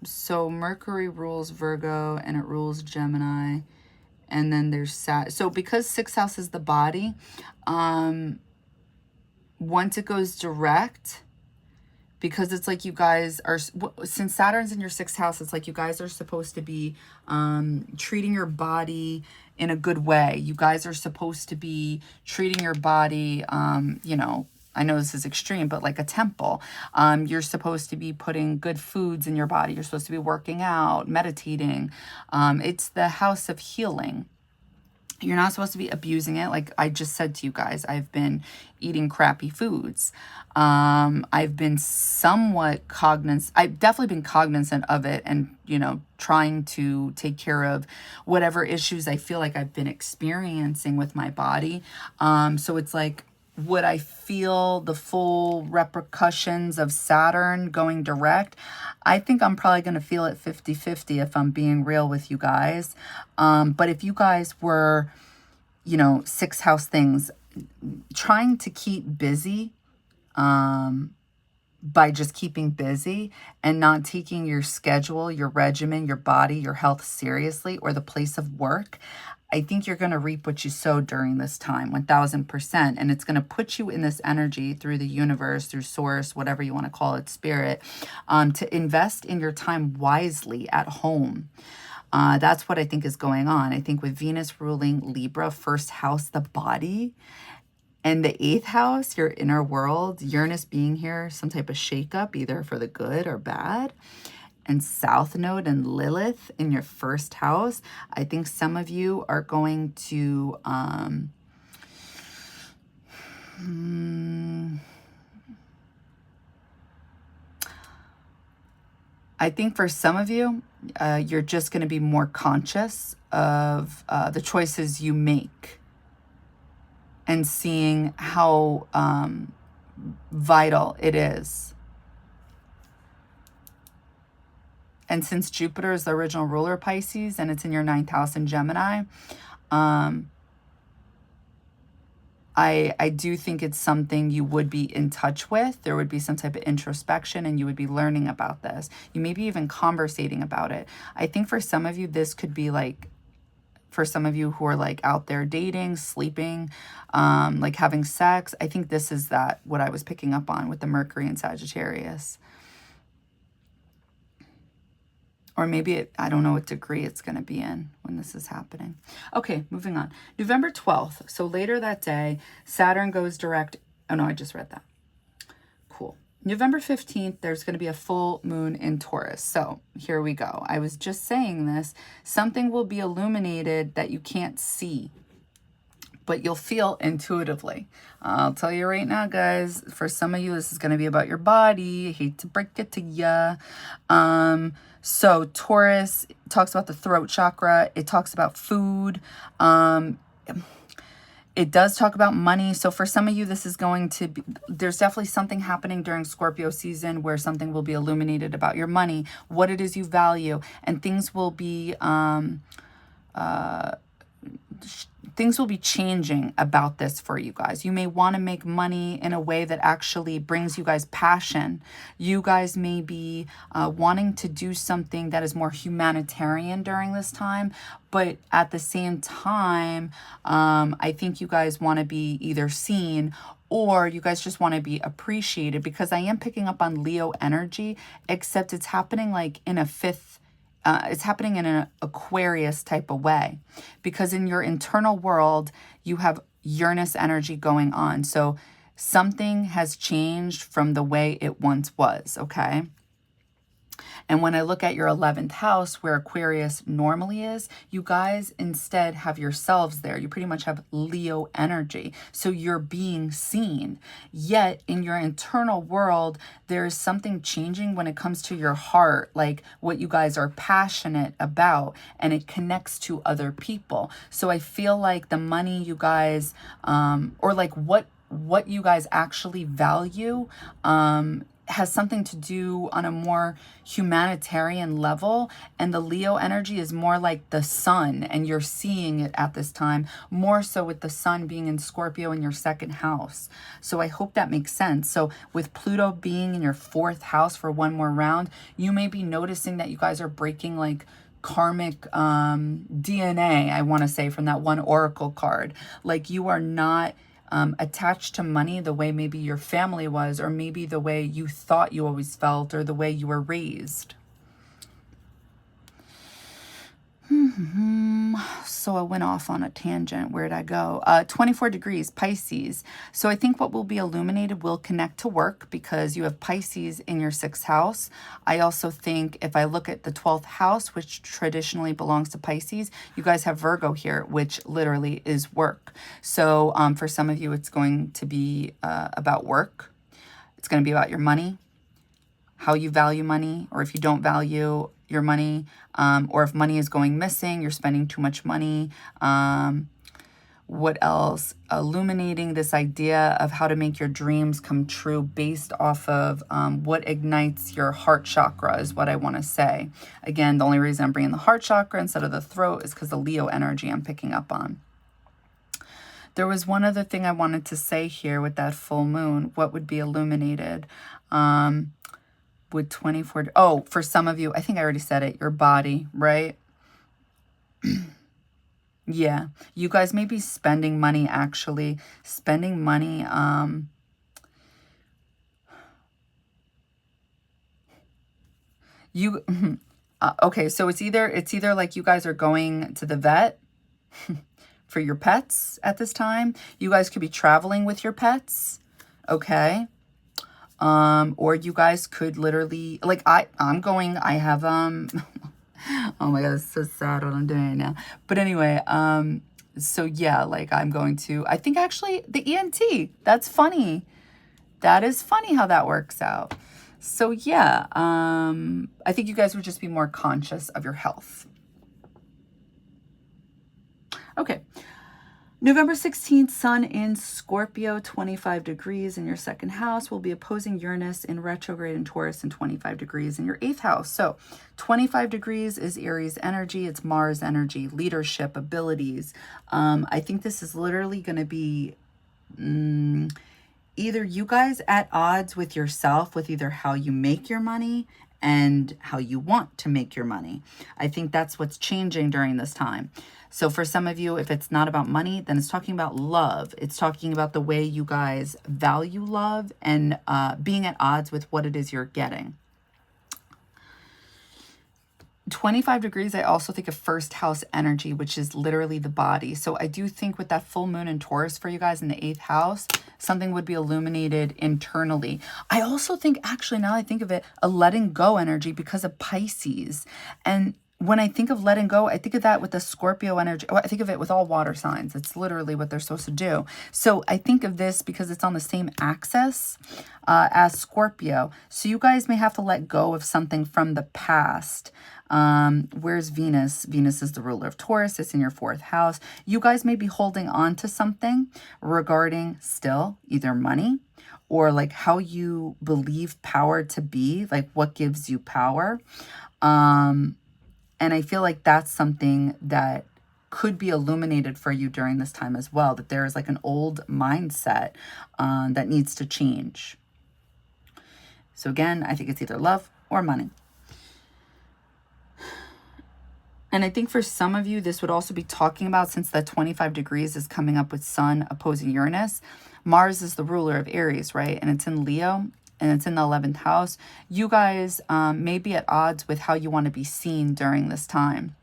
So Mercury rules Virgo and it rules Gemini. And then there's so because sixth house is the body, once it goes direct, because it's like you guys are, since Saturn's in your sixth house, it's like you guys are supposed to be treating your body in a good way. You guys are supposed to be treating your body, you know, I know this is extreme, but like a temple. You're supposed to be putting good foods in your body. You're supposed to be working out, meditating. It's the house of healing. You're not supposed to be abusing it. Like I just said to you guys, I've been eating crappy foods. I've been somewhat cognizant. I've definitely been cognizant of it and, you know, trying to take care of whatever issues I feel like I've been experiencing with my body. So it's like, would I feel the full repercussions of Saturn going direct? I think I'm probably going to feel it 50-50 if I'm being real with you guys. But if you guys were, you know, sixth house things, trying to keep busy by just keeping busy and not taking your schedule, your regimen, your body, your health seriously, or the place of work, I think you're going to reap what you sowed during this time, 1000%. And it's going to put you in this energy through the universe, through source, whatever you want to call it, spirit, to invest in your time wisely at home. That's what I think is going on. I think with Venus ruling Libra, first house, the body, and the eighth house, your inner world, Uranus being here, some type of shakeup, either for the good or bad. And South Node and Lilith in your first house, I think some of you are going to, I think for some of you, you're just going to be more conscious of the choices you make and seeing how vital it is. And since Jupiter is the original ruler of Pisces and it's in your 9th house in Gemini, I do think it's something you would be in touch with. There would be some type of introspection and you would be learning about this. You may be even conversating about it. I think for some of you, this could be like, for some of you who are like out there dating, sleeping, like having sex, I think this is what I was picking up on with the Mercury and Sagittarius. Or maybe I don't know what degree it's going to be in when this is happening. Okay, moving on. November 12th. So later that day, Saturn goes direct. Oh no, I just read that. Cool. November 15th, there's going to be a full moon in Taurus. So here we go. I was just saying this. Something will be illuminated that you can't see, but you'll feel intuitively. I'll tell you right now, guys, for some of you, this is going to be about your body. I hate to break it to you. So Taurus talks about the throat chakra. It talks about food. It does talk about money. So for some of you, this is going to be, there's definitely something happening during Scorpio season where something will be illuminated about your money, what it is you value, and things will be, changing about this for you guys. You may want to make money in a way that actually brings you guys passion. You guys may be wanting to do something that is more humanitarian during this time, but at the same time, I think you guys want to be either seen or you guys just want to be appreciated, because I am picking up on Leo energy, except it's happening like in a fifth. It's happening in an Aquarius type of way, because in your internal world, you have Uranus energy going on. So something has changed from the way it once was, okay? And when I look at your 11th house where Aquarius normally is, you guys instead have yourselves there. You pretty much have Leo energy. So you're being seen. Yet in your internal world, there is something changing when it comes to your heart, like what you guys are passionate about, and it connects to other people. So I feel like the money you guys, or like what you guys actually value, has something to do on a more humanitarian level, and the Leo energy is more like the sun, and you're seeing it at this time more so with the sun being in Scorpio in your 2nd house. So I hope that makes sense. So with Pluto being in your 4th house for one more round, you may be noticing that you guys are breaking like karmic DNA, I want to say, from that one oracle card. Like you are not attached to money the way maybe your family was, or maybe the way you thought you always felt, or the way you were raised. So I went off on a tangent. Where'd I go? 24 degrees, Pisces. So I think what will be illuminated will connect to work, because you have Pisces in your 6th house. I also think if I look at the 12th house, which traditionally belongs to Pisces, you guys have Virgo here, which literally is work. So for some of you, it's going to be about work. It's going to be about your money, how you value money, or if you don't value your money, or if money is going missing, you're spending too much money. What else? Illuminating this idea of how to make your dreams come true based off of what ignites your heart chakra is what I want to say. Again, the only reason I'm bringing the heart chakra instead of the throat is because the Leo energy I'm picking up on. There was one other thing I wanted to say here with that full moon. What would be illuminated? With 24, oh, for some of you, I think I already said it, your body, right? Yeah, you guys may be spending money, actually. Spending money, okay, so it's either like you guys are going to the vet for your pets at this time. You guys could be traveling with your pets, okay? Or you guys could literally, like I have, oh my God, it's so sad what I'm doing right now. But anyway, so yeah, like I'm going to, I think actually the ENT, that's funny. That is funny how that works out. So yeah, I think you guys would just be more conscious of your health. Okay. November 16th, Sun in Scorpio, 25 degrees in your second house, will be opposing Uranus in retrograde in Taurus and 25 degrees in your eighth house. So 25 degrees is Aries energy. It's Mars energy, leadership, abilities. I think this is literally going to be either you guys at odds with yourself, with either how you make your money and how you want to make your money. I think that's what's changing during this time. So for some of you, if it's not about money, then it's talking about love. It's talking about the way you guys value love and being at odds with what it is you're getting. 25 degrees, I also think of first house energy, which is literally the body. So I do think with that full moon in Taurus for you guys in the eighth house, something would be illuminated internally. I also think, actually, now I think of it, a letting go energy because of Pisces. And when I think of letting go, I think of that with the Scorpio energy. I think of it with all water signs. It's literally what they're supposed to do. So I think of this because it's on the same axis as Scorpio. So you guys may have to let go of something from the past. Where's Venus? Venus is the ruler of Taurus. It's in your fourth house. You guys may be holding on to something regarding still either money or like how you believe power to be, like what gives you power. And I feel like that's something that could be illuminated for you during this time as well, that there is like an old mindset that needs to change. So again, I think it's either love or money. And I think for some of you, this would also be talking about, since that 25 degrees is coming up with Sun opposing Uranus, Mars is the ruler of Aries, right? And it's in Leo. And it's in the 11th house. You guys may be at odds with how you want to be seen during this time.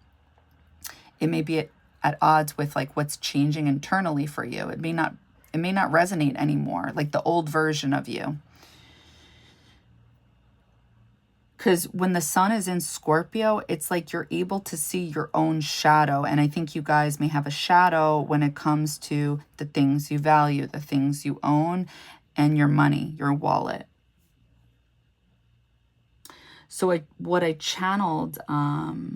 It may be at odds with like what's changing internally for you. It may not resonate anymore, like the old version of you. Because when the sun is in Scorpio, it's like you're able to see your own shadow. And I think you guys may have a shadow when it comes to the things you value, the things you own, and your money, your wallet. So what I channeled, oh,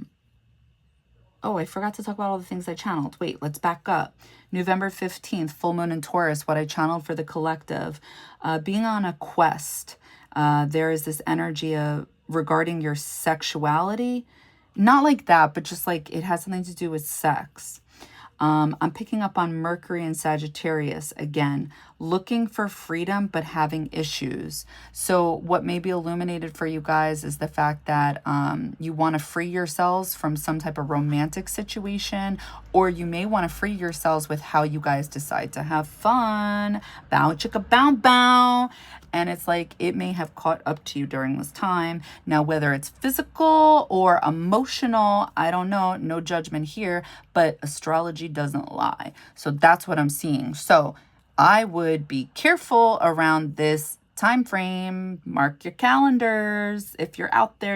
I forgot to talk about all the things I channeled. Wait, let's back up. November 15th, full moon in Taurus, what I channeled for the collective, being on a quest. There is this energy of regarding your sexuality, not like that, but just like it has something to do with sex. I'm picking up on Mercury and Sagittarius again, looking for freedom, but having issues. So what may be illuminated for you guys is the fact that you want to free yourselves from some type of romantic situation, or you may want to free yourselves with how you guys decide to have fun. Bow chicka bow bow. And it's like it may have caught up to you during this time. Now, whether it's physical or emotional, I don't know. No judgment here, but astrology doesn't lie. So that's what I'm seeing. So I would be careful around this time frame. Mark your calendars if you're out there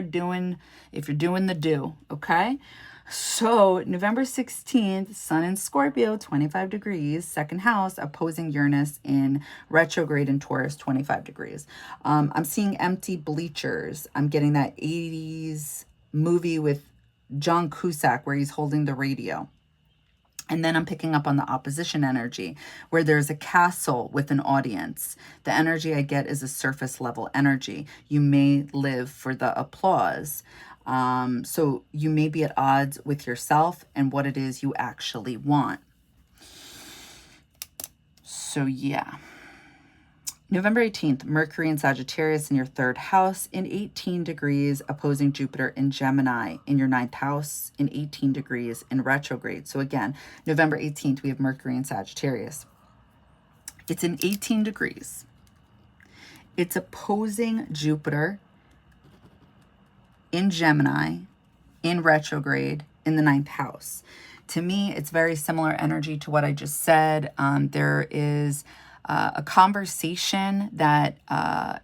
if you're doing the do, okay? So November 16th, Sun in Scorpio, 25 degrees, second house, opposing Uranus in retrograde in Taurus, 25 degrees. I'm seeing empty bleachers. I'm getting that 80s movie with John Cusack where he's holding the radio. And then I'm picking up on the opposition energy where there's a castle with an audience. The energy I get is a surface level energy. You may live for the applause. So you may be at odds with yourself and what it is you actually want. So yeah. November 18th, Mercury and Sagittarius in your third house in 18 degrees, opposing Jupiter in Gemini in your ninth house in 18 degrees in retrograde. So again, November 18th, we have Mercury and Sagittarius. It's in 18 degrees. It's opposing Jupiter in Gemini in retrograde in the ninth house. To me, it's very similar energy to what I just said. There is a conversation that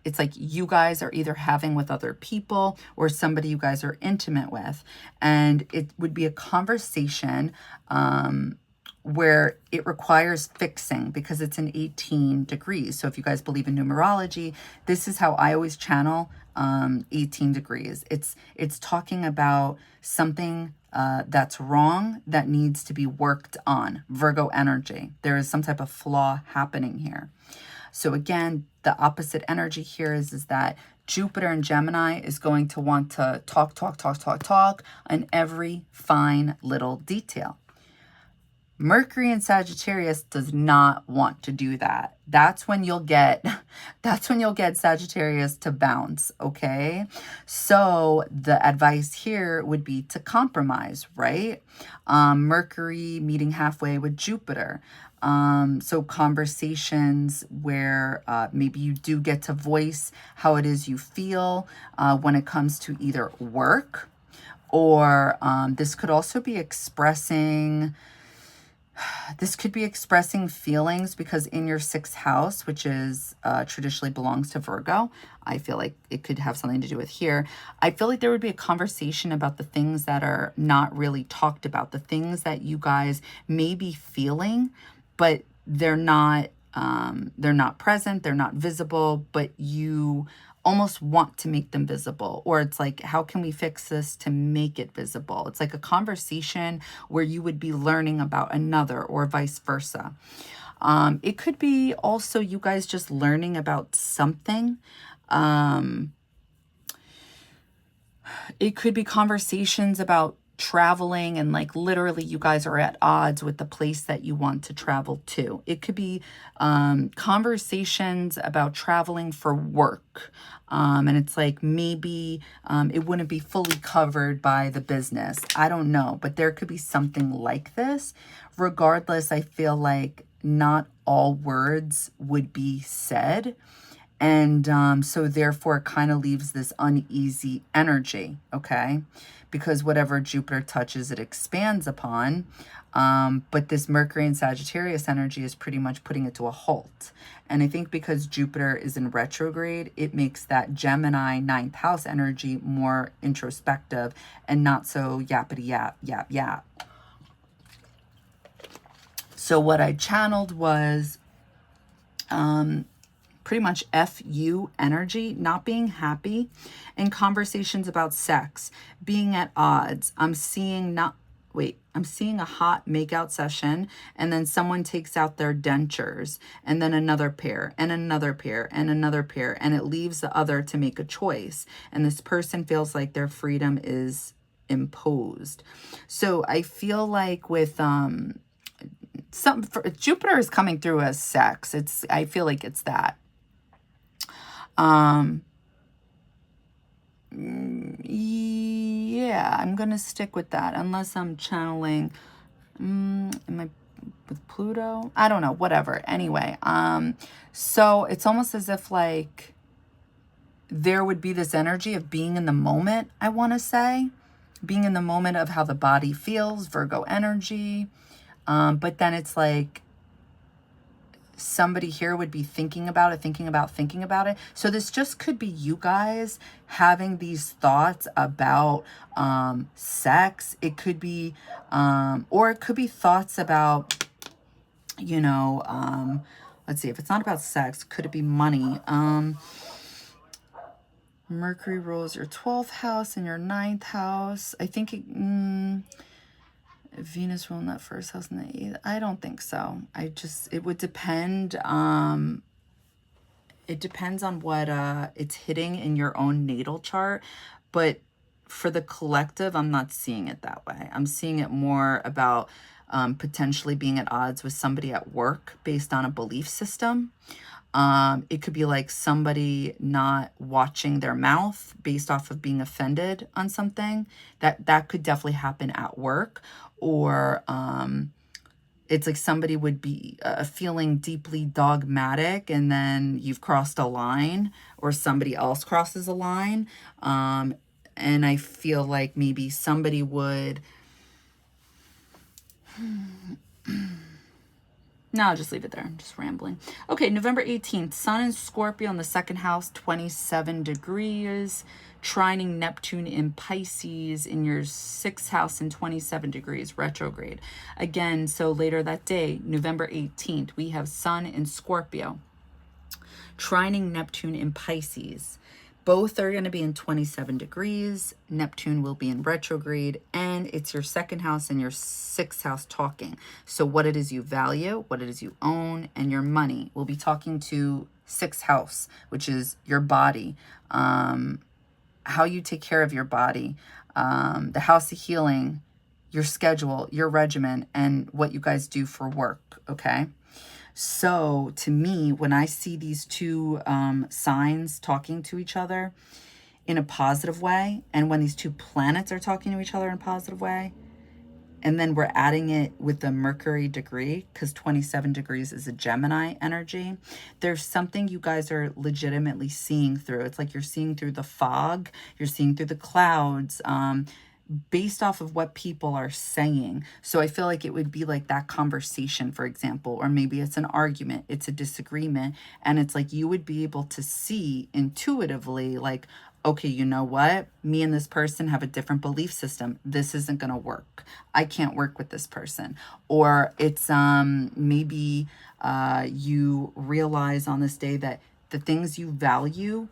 it's like you guys are either having with other people or somebody you guys are intimate with. And it would be a conversation where it requires fixing because it's in 18 degrees. So if you guys believe in numerology, this is how I always channel 18 degrees. It's talking about something that's wrong that needs to be worked on. Virgo energy. There is some type of flaw happening here. So again, the opposite energy here is that Jupiter in Gemini is going to want to talk on every fine little detail. Mercury in Sagittarius does not want to do that. That's when you'll get Sagittarius to bounce, okay? So the advice here would be to compromise, right? Mercury meeting halfway with Jupiter. So conversations where maybe you do get to voice how it is you feel when it comes to either work, or this could also be expressing feelings, because in your 6th house, which is traditionally belongs to Virgo, I feel like it could have something to do with here. I feel like there would be a conversation about the things that are not really talked about, the things that you guys may be feeling, but they're not present, they're not visible, but you almost want to make them visible. Or it's like, how can we fix this to make it visible? It's like a conversation where you would be learning about another, or vice versa. It could be also you guys just learning about something. It could be conversations about traveling, and like literally you guys are at odds with the place that you want to travel to. It could be conversations about traveling for work. And it's like maybe it wouldn't be fully covered by the business. I don't know, but there could be something like this. Regardless, I feel like not all words would be said. And so therefore it kind of leaves this uneasy energy, okay? Because whatever Jupiter touches, it expands upon. But this Mercury and Sagittarius energy is pretty much putting it to a halt. And I think because Jupiter is in retrograde, it makes that Gemini 9th house energy more introspective and not so yappity yap, yap, yap. So what I channeled was pretty much FU energy, not being happy, and conversations about sex, being at odds. I'm seeing a hot makeout session, and then someone takes out their dentures, and then another pair, and another pair, and another pair, and it leaves the other to make a choice. And this person feels like their freedom is imposed. So I feel like with Jupiter is coming through as sex. I feel like it's that. Yeah, I'm gonna stick with that unless I'm channeling am I with Pluto? I don't know, whatever. Anyway, so it's almost as if like there would be this energy of being in the moment, I want to say, being in the moment of how the body feels, Virgo energy. But then it's like somebody here would be thinking about it. So this just could be you guys having these thoughts about sex. It could be, or it could be thoughts about, let's see, if it's not about sex, could it be money? Mercury rules your 12th house and your 9th house. I think Venus ruling that 1st house and the 8th. I don't think so. It would depend. It depends on what it's hitting in your own natal chart. But for the collective, I'm not seeing it that way. I'm seeing it more about potentially being at odds with somebody at work based on a belief system. It could be like somebody not watching their mouth based off of being offended on something. That could definitely happen at work. Or it's like somebody would be feeling deeply dogmatic, and then you've crossed a line, or somebody else crosses a line. And I feel like maybe somebody would... No, I'll just leave it there. I'm just rambling. Okay, November 18th, Sun in Scorpio in the 2nd house, 27 degrees. Trining Neptune in Pisces in your 6th house in 27 degrees, retrograde. Again, so later that day, November 18th, we have Sun in Scorpio. Trining Neptune in Pisces. Both are going to be in 27 degrees. Neptune will be in retrograde, and it's your second house and your sixth house talking. So what it is you value, what it is you own, and your money. We'll be talking to sixth house, which is your body, how you take care of your body, the house of healing, your schedule, your regimen, and what you guys do for work, okay? So to me, when I see these two signs talking to each other in a positive way, and when these two planets are talking to each other in a positive way, and then we're adding it with the Mercury degree, because 27 degrees is a Gemini energy, there's something you guys are legitimately seeing through. It's like you're seeing through the fog, you're seeing through the clouds, based off of what people are saying. So I feel like it would be like that conversation, for example, or maybe it's an argument, it's a disagreement, and it's like you would be able to see intuitively, like, okay, you know what? Me and this person have a different belief system. This isn't going to work. I can't work with this person. Or it's maybe you realize on this day that the things you value,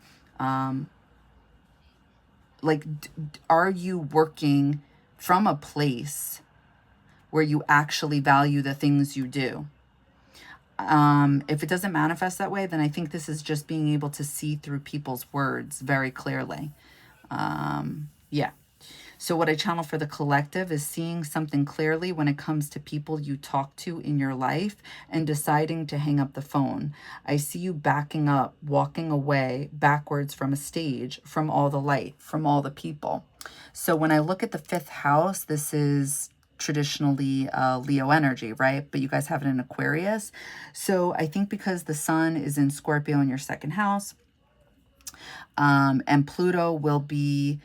like, are you working from a place where you actually value the things you do? If it doesn't manifest that way, then I think this is just being able to see through people's words very clearly. Yeah. So what I channel for the collective is seeing something clearly when it comes to people you talk to in your life and deciding to hang up the phone. I see you backing up, walking away backwards from a stage, from all the light, from all the people. So when I look at the fifth house, this is traditionally Leo energy, right? But you guys have it in Aquarius. So I think because the sun is in Scorpio in your second house, and Pluto will be,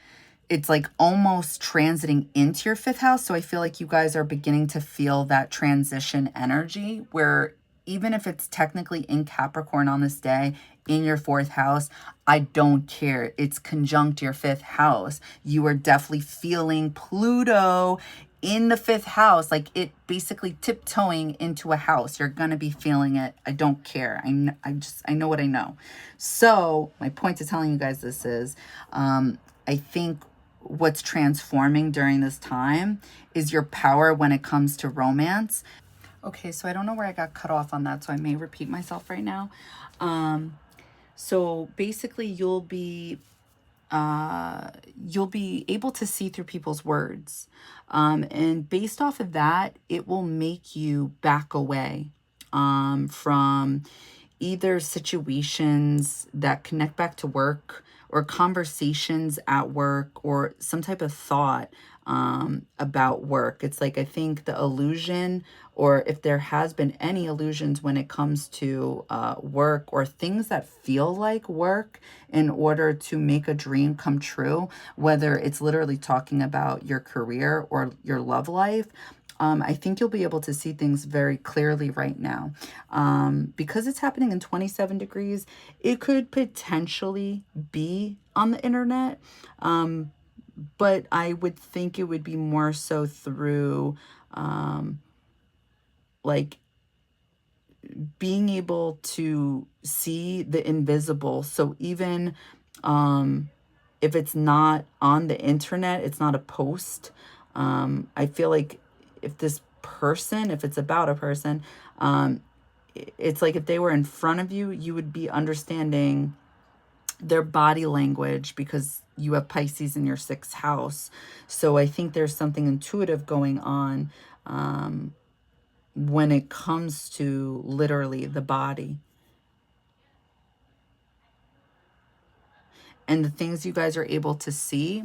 it's like almost transiting into your fifth house. So I feel like you guys are beginning to feel that transition energy where even if it's technically in Capricorn on this day, in your fourth house, I don't care. It's conjunct your fifth house. You are definitely feeling Pluto in the fifth house, like it basically tiptoeing into a house. You're going to be feeling it. I don't care. I know what I know. So my point to telling you guys this is, I think what's transforming during this time is your power when it comes to romance. Okay, so I don't know where I got cut off on that, so I may repeat myself right now. So basically you'll be able to see through people's words. And based off of that, it will make you back away from either situations that connect back to work or conversations at work or some type of thought about work. It's like, I think the illusion, or if there has been any illusions when it comes to work or things that feel like work in order to make a dream come true, whether it's literally talking about your career or your love life, I think you'll be able to see things very clearly right now. Because it's happening in 27 degrees, it could potentially be on the internet. But I would think it would be more so through, like, being able to see the invisible. So even if it's not on the internet, it's not a post. I feel like if this person, if it's about a person, it's like if they were in front of you, you would be understanding their body language because you have Pisces in your sixth house. So I think there's something intuitive going on when it comes to literally the body. And the things you guys are able to see,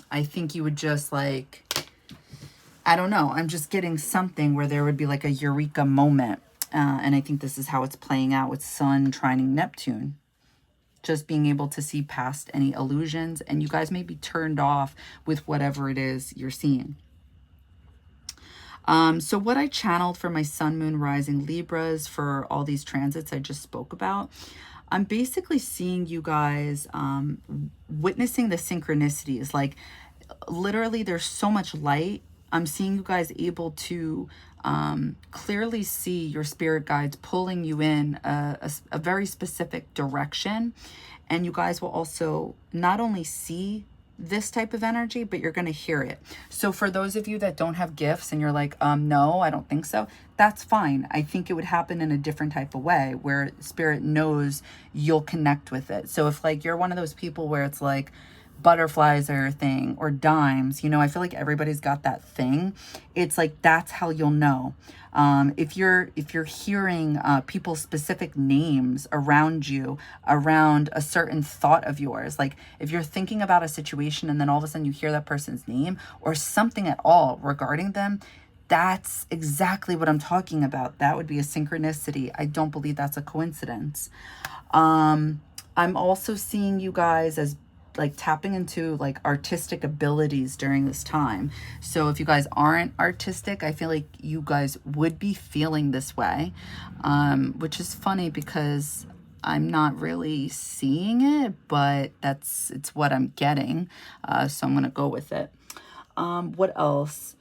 I think you would just like, I don't know, I'm just getting something where there would be like a eureka moment. And I think this is how it's playing out with Sun trining Neptune. Just being able to see past any illusions, and you guys may be turned off with whatever it is you're seeing. So what I channeled for my Sun, Moon, Rising Libras for all these transits I just spoke about, I'm basically seeing you guys witnessing the synchronicities. Like literally there's so much light. I'm seeing you guys able to clearly see your spirit guides pulling you in a very specific direction. And you guys will also not only see this type of energy, but you're going to hear it. So for those of you that don't have gifts and you're like, no, I don't think so, that's fine. I think it would happen in a different type of way where spirit knows you'll connect with it. So if like you're one of those people where it's like butterflies are a thing, or dimes, you know, I feel like everybody's got that thing. It's like, that's how you'll know. If you're hearing people's specific names around you, around a certain thought of yours, like if you're thinking about a situation and then all of a sudden you hear that person's name or something at all regarding them, that's exactly what I'm talking about. That would be a synchronicity. I don't believe that's a coincidence. I'm also seeing you guys as like tapping into like artistic abilities during this time. So if you guys aren't artistic, I feel like you guys would be feeling this way, which is funny because I'm not really seeing it, but it's what I'm getting. So I'm gonna go with it. What else?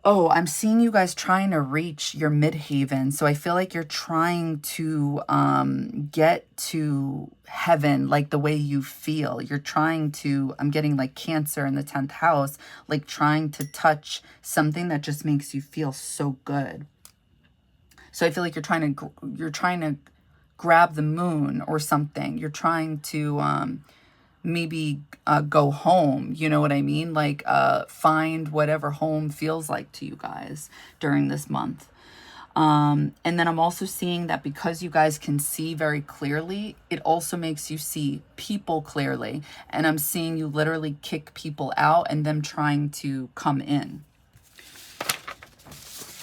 Oh, I'm seeing you guys trying to reach your midhaven. So I feel like you're trying to get to heaven like the way you feel. You're trying to, I'm getting like Cancer in the 10th house, like trying to touch something that just makes you feel so good. So I feel like you're trying to grab the moon or something. You're trying to maybe go home, you know what I mean? Like find whatever home feels like to you guys during this month. And then I'm also seeing that because you guys can see very clearly, it also makes you see people clearly. And I'm seeing you literally kick people out and them trying to come in.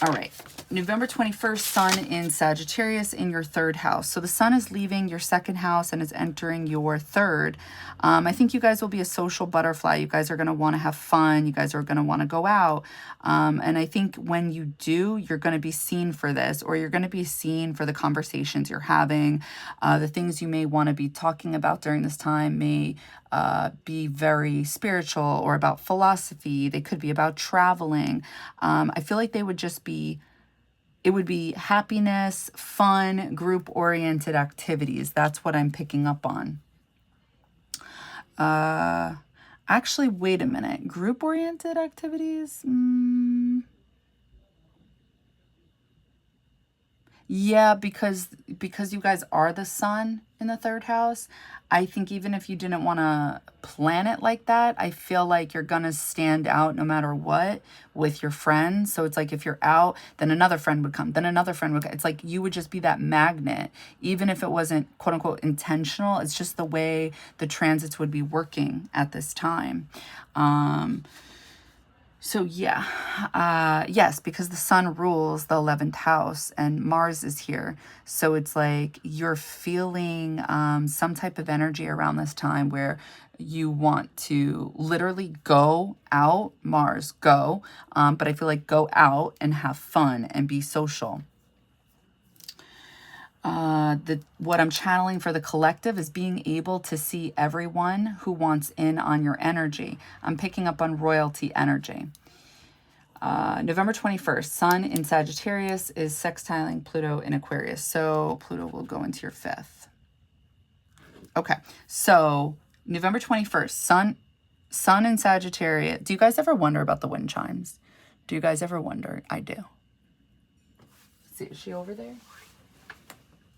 All right. November 21st, Sun in Sagittarius in your 3rd house. So the Sun is leaving your 2nd house and is entering your 3rd. I think you guys will be a social butterfly. You guys are going to want to have fun. You guys are going to want to go out. And I think when you do, you're going to be seen for this, or you're going to be seen for the conversations you're having. The things you may want to be talking about during this time may be very spiritual or about philosophy. They could be about traveling. I feel like they would just be, it would be happiness, fun, group-oriented activities. That's what I'm picking up on. Actually, wait a minute. Group-oriented activities? Yeah, because you guys are the Sun in the 3rd house, I think even if you didn't want to plan it like that, I feel like you're going to stand out no matter what with your friends. So it's like if you're out, then another friend would come, then another friend would come. It's like you would just be that magnet, even if it wasn't quote unquote intentional. It's just the way the transits would be working at this time. So yeah, yes, because the Sun rules the 11th house and Mars is here. So it's like you're feeling some type of energy around this time where you want to literally go out, Mars, go. But I feel like go out and have fun and be social. What I'm channeling for the collective is being able to see everyone who wants in on your energy. I'm picking up on royalty energy. November 21st, Sun in Sagittarius is sextiling Pluto in Aquarius. So Pluto will go into your 5th. Okay, so November 21st, Sun in Sagittarius. Do you guys ever wonder about the wind chimes? Do you guys ever wonder? I do. Let's see, is she over there?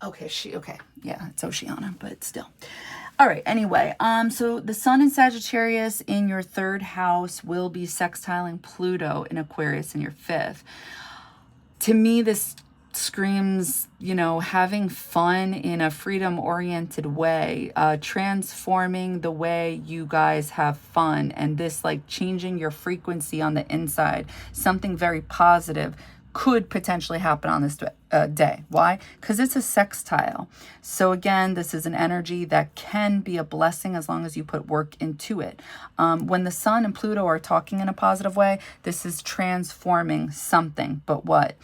Okay, okay. Yeah, it's Oceana, but still. All right, anyway, so the Sun in Sagittarius in your 3rd house will be sextiling Pluto in Aquarius in your 5th. To me, this screams, you know, having fun in a freedom-oriented way, transforming the way you guys have fun, and this like changing your frequency on the inside. Something very positive could potentially happen on this day. Why? Because it's a sextile. So again, this is an energy that can be a blessing as long as you put work into it. When the Sun and Pluto are talking in a positive way, this is transforming something, but what?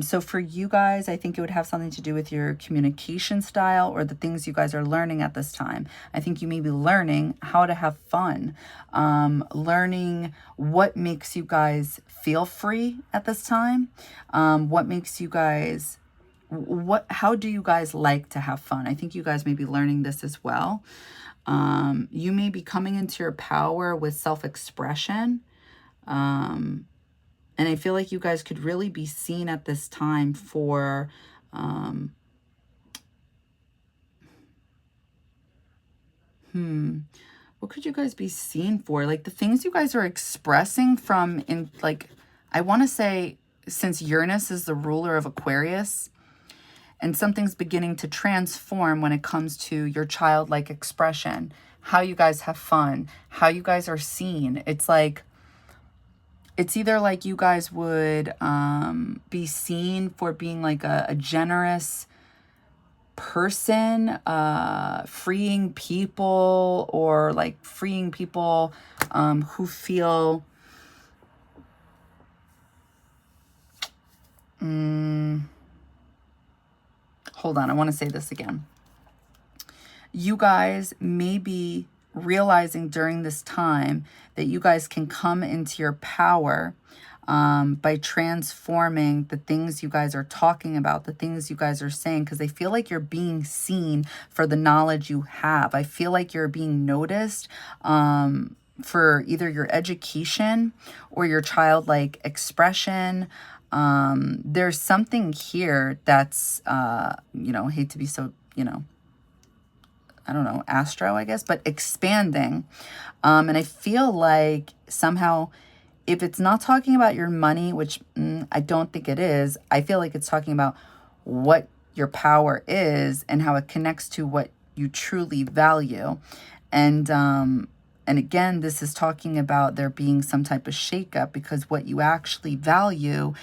So for you guys, I think it would have something to do with your communication style or the things you guys are learning at this time. I think you may be learning how to have fun, learning what makes you guys feel free at this time, what makes you guys how do you guys like to have fun? I think you guys may be learning this as well. You may be coming into your power with self-expression. And I feel like you guys could really be seen at this time for, what could you guys be seen for? Like the things you guys are expressing from in, like, I want to say, since Uranus is the ruler of Aquarius, and something's beginning to transform when it comes to your childlike expression, how you guys have fun, how you guys are seen. It's like, it's either like you guys would be seen for being like a generous person, freeing people, or like freeing people who feel hold on, I want to say this again. You guys may be realizing during this time that you guys can come into your power by transforming the things you guys are talking about, the things you guys are saying, because I feel like you're being seen for the knowledge you have. I feel like you're being noticed for either your education or your childlike expression. There's something here that's, you know, hate to be so, you know, I don't know, astro, I guess, but expanding. And I feel like somehow, if it's not talking about your money, which I don't think it is, I feel like it's talking about what your power is and how it connects to what you truly value. And again, this is talking about there being some type of shakeup, because what you actually value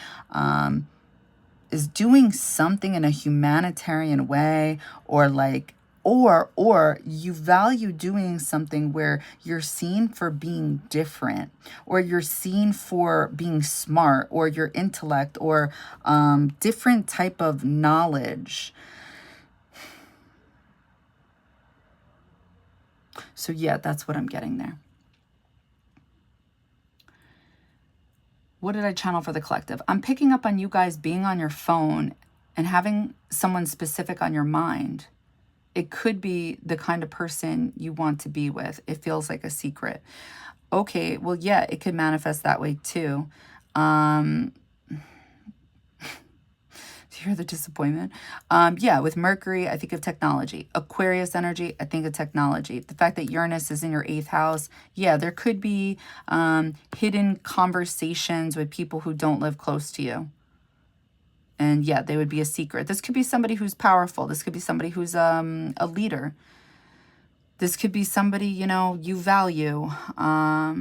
is doing something in a humanitarian way, or like, or you value doing something where you're seen for being different, or you're seen for being smart, or your intellect, or different type of knowledge. So yeah, that's what I'm getting there. What did I channel for the collective? I'm picking up on you guys being on your phone and having someone specific on your mind. It could be the kind of person you want to be with. It feels like a secret. Okay, well, yeah, it could manifest that way too. Do you hear the disappointment? Yeah, with Mercury, I think of technology. Aquarius energy, I think of technology. The fact that Uranus is in your 8th house, yeah, there could be hidden conversations with people who don't live close to you. And yeah, they would be a secret. This could be somebody who's powerful. This could be somebody who's a leader. This could be somebody, you know, you value. Yeah.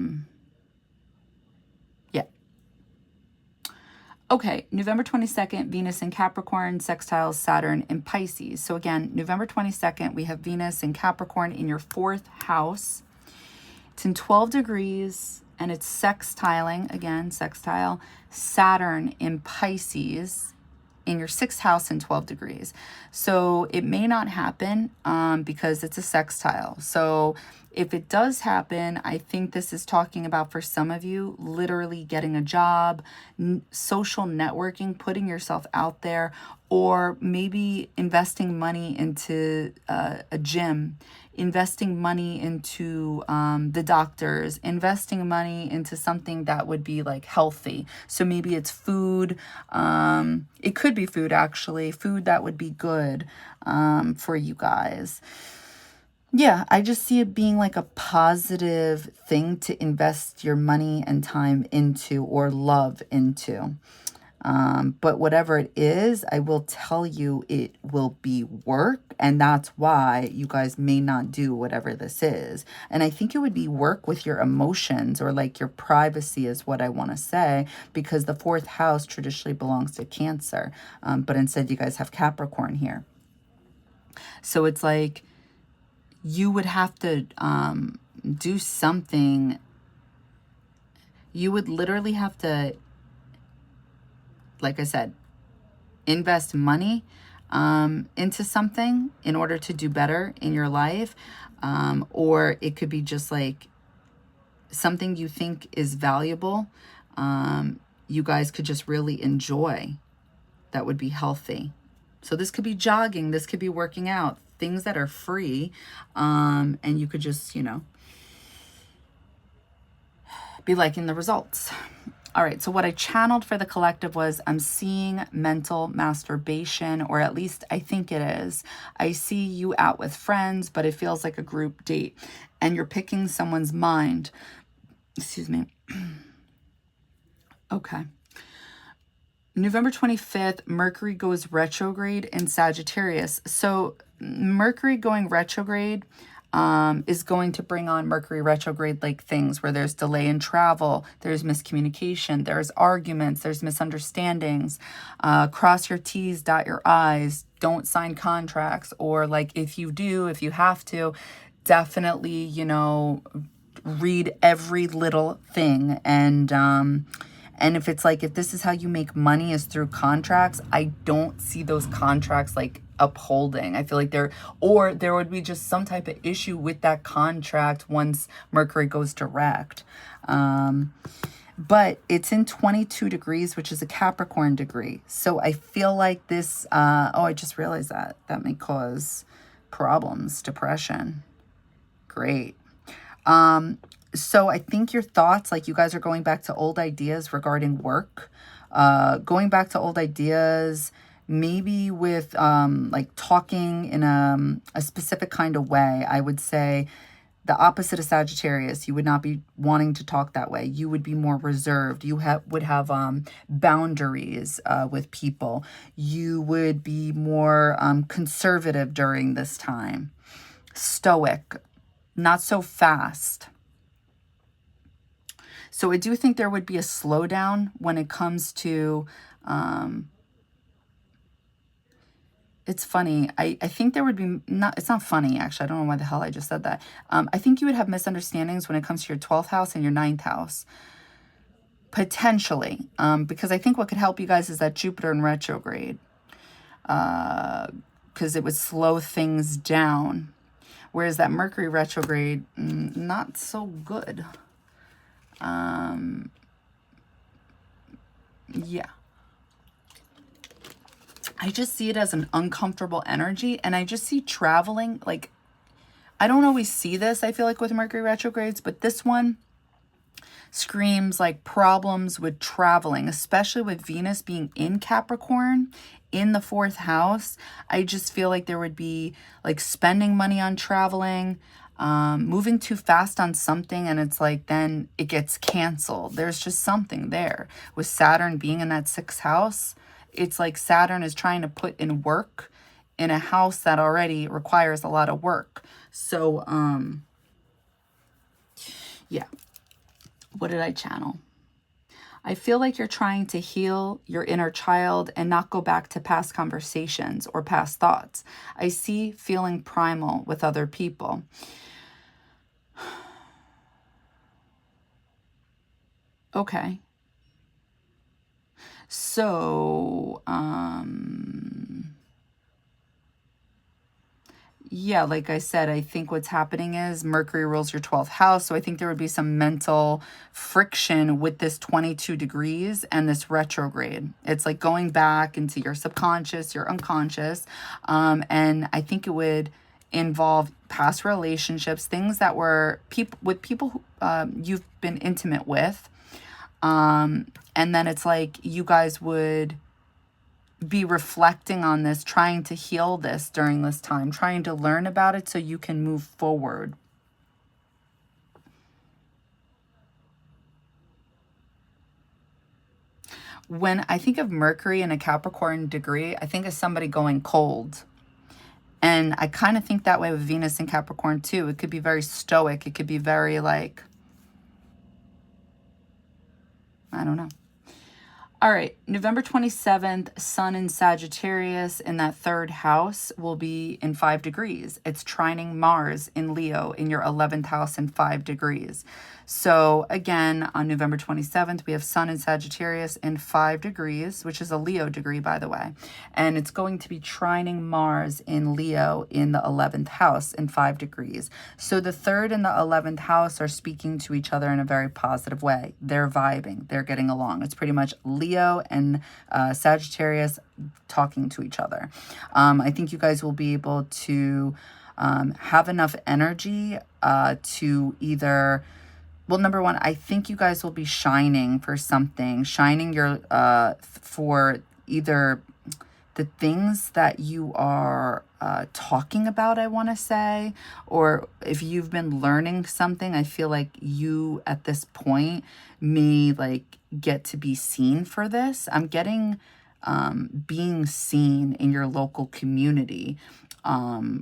Okay, November 22nd, Venus in Capricorn, sextiles Saturn in Pisces. So again, November 22nd, we have Venus in Capricorn in your 4th house. It's in 12 degrees, and it's sextiling, again, sextile, Saturn in Pisces in your 6th house in 12 degrees. So it may not happen because it's a sextile. So if it does happen, I think this is talking about, for some of you, literally getting a job, social networking, putting yourself out there, or maybe investing money into a gym, investing money into the doctors, investing money into something that would be like healthy. So maybe it's food. It could be food, actually. Food that would be good for you guys. Yeah, I just see it being like a positive thing to invest your money and time into, or love into. But whatever it is, I will tell you it will be work. And that's why you guys may not do whatever this is. And I think it would be work with your emotions, or like your privacy is what I want to say, because the 4th house traditionally belongs to Cancer. But instead you guys have Capricorn here. So it's like you would have to do something. You would literally have to, like I said, invest money into something in order to do better in your life. Or it could be just like something you think is valuable. You guys could just really enjoy. That would be healthy. So this could be jogging, this could be working out, things that are free, and you could just, you know, be liking the results. All right, so what I channeled for the collective was I'm seeing mental masturbation, or at least I think it is. I see you out with friends, but it feels like a group date, and you're picking someone's mind. Excuse me. Okay. November 25th, Mercury goes retrograde in Sagittarius. So Mercury going retrograde is going to bring on Mercury retrograde like things where there's delay in travel, there's miscommunication, there's arguments, there's misunderstandings. Cross your T's, dot your I's, don't sign contracts, or like if you do, if you have to, definitely, you know, read every little thing. And if it's like, if this is how you make money is through contracts, I don't see those contracts like upholding. I feel like there would be just some type of issue with that contract once Mercury goes direct. But it's in 22 degrees, which is a Capricorn degree. So I feel like this, oh, I just realized that may cause problems, depression. Great. So I think your thoughts, like you guys are going back to old ideas regarding work, going back to old ideas, maybe with like talking in a specific kind of way. I would say the opposite of Sagittarius, you would not be wanting to talk that way. You would be more reserved. You would have boundaries with people. You would be more conservative during this time. Stoic, not so fast. So I do think there would be a slowdown when it comes to, it's funny. I think there would be, it's not funny, actually. I don't know why the hell I just said that. I think you would have misunderstandings when it comes to your 12th house and your 9th house. Potentially. Because I think what could help you guys is that Jupiter in retrograde. Because it would slow things down. Whereas that Mercury retrograde, not so good. Yeah. I just see it as an uncomfortable energy, and I just see traveling, like, I don't always see this, I feel like, with Mercury retrogrades, but this one screams like problems with traveling, especially with Venus being in Capricorn in the 4th house. I just feel like there would be like spending money on traveling, moving too fast on something, and it's like then it gets canceled. There's just something there. With Saturn being in that 6th house, it's like Saturn is trying to put in work in a house that already requires a lot of work. So, yeah. What did I channel? I feel like you're trying to heal your inner child and not go back to past conversations or past thoughts. I see feeling primal with other people. Okay. So, yeah, like I said, I think what's happening is Mercury rules your 12th house. So I think there would be some mental friction with this 22 degrees and this retrograde. It's like going back into your subconscious, your unconscious. And I think it would involve past relationships, things that were with people who, you've been intimate with. And then it's like you guys would be reflecting on this, trying to heal this during this time, trying to learn about it so you can move forward. When I think of Mercury in a Capricorn degree, I think of somebody going cold. And I kind of think that way with Venus in Capricorn too. It could be very stoic. It could be very like, I don't know. All right, November 27th, Sun in Sagittarius in that 3rd house will be in 5 degrees. It's trining Mars in Leo in your 11th house in 5 degrees. So again, on November 27th, we have Sun in Sagittarius in 5 degrees, which is a Leo degree, by the way. And it's going to be trining Mars in Leo in the 11th house in 5 degrees. So the 3rd and the 11th house are speaking to each other in a very positive way. They're vibing. They're getting along. It's pretty much Leo and Sagittarius talking to each other. I think you guys will be able to have enough energy to either... Well, number one, I think you guys will be shining for something, shining your for either the things that you are talking about, I want to say, or if you've been learning something, I feel like you at this point may like get to be seen for this. I'm getting being seen in your local community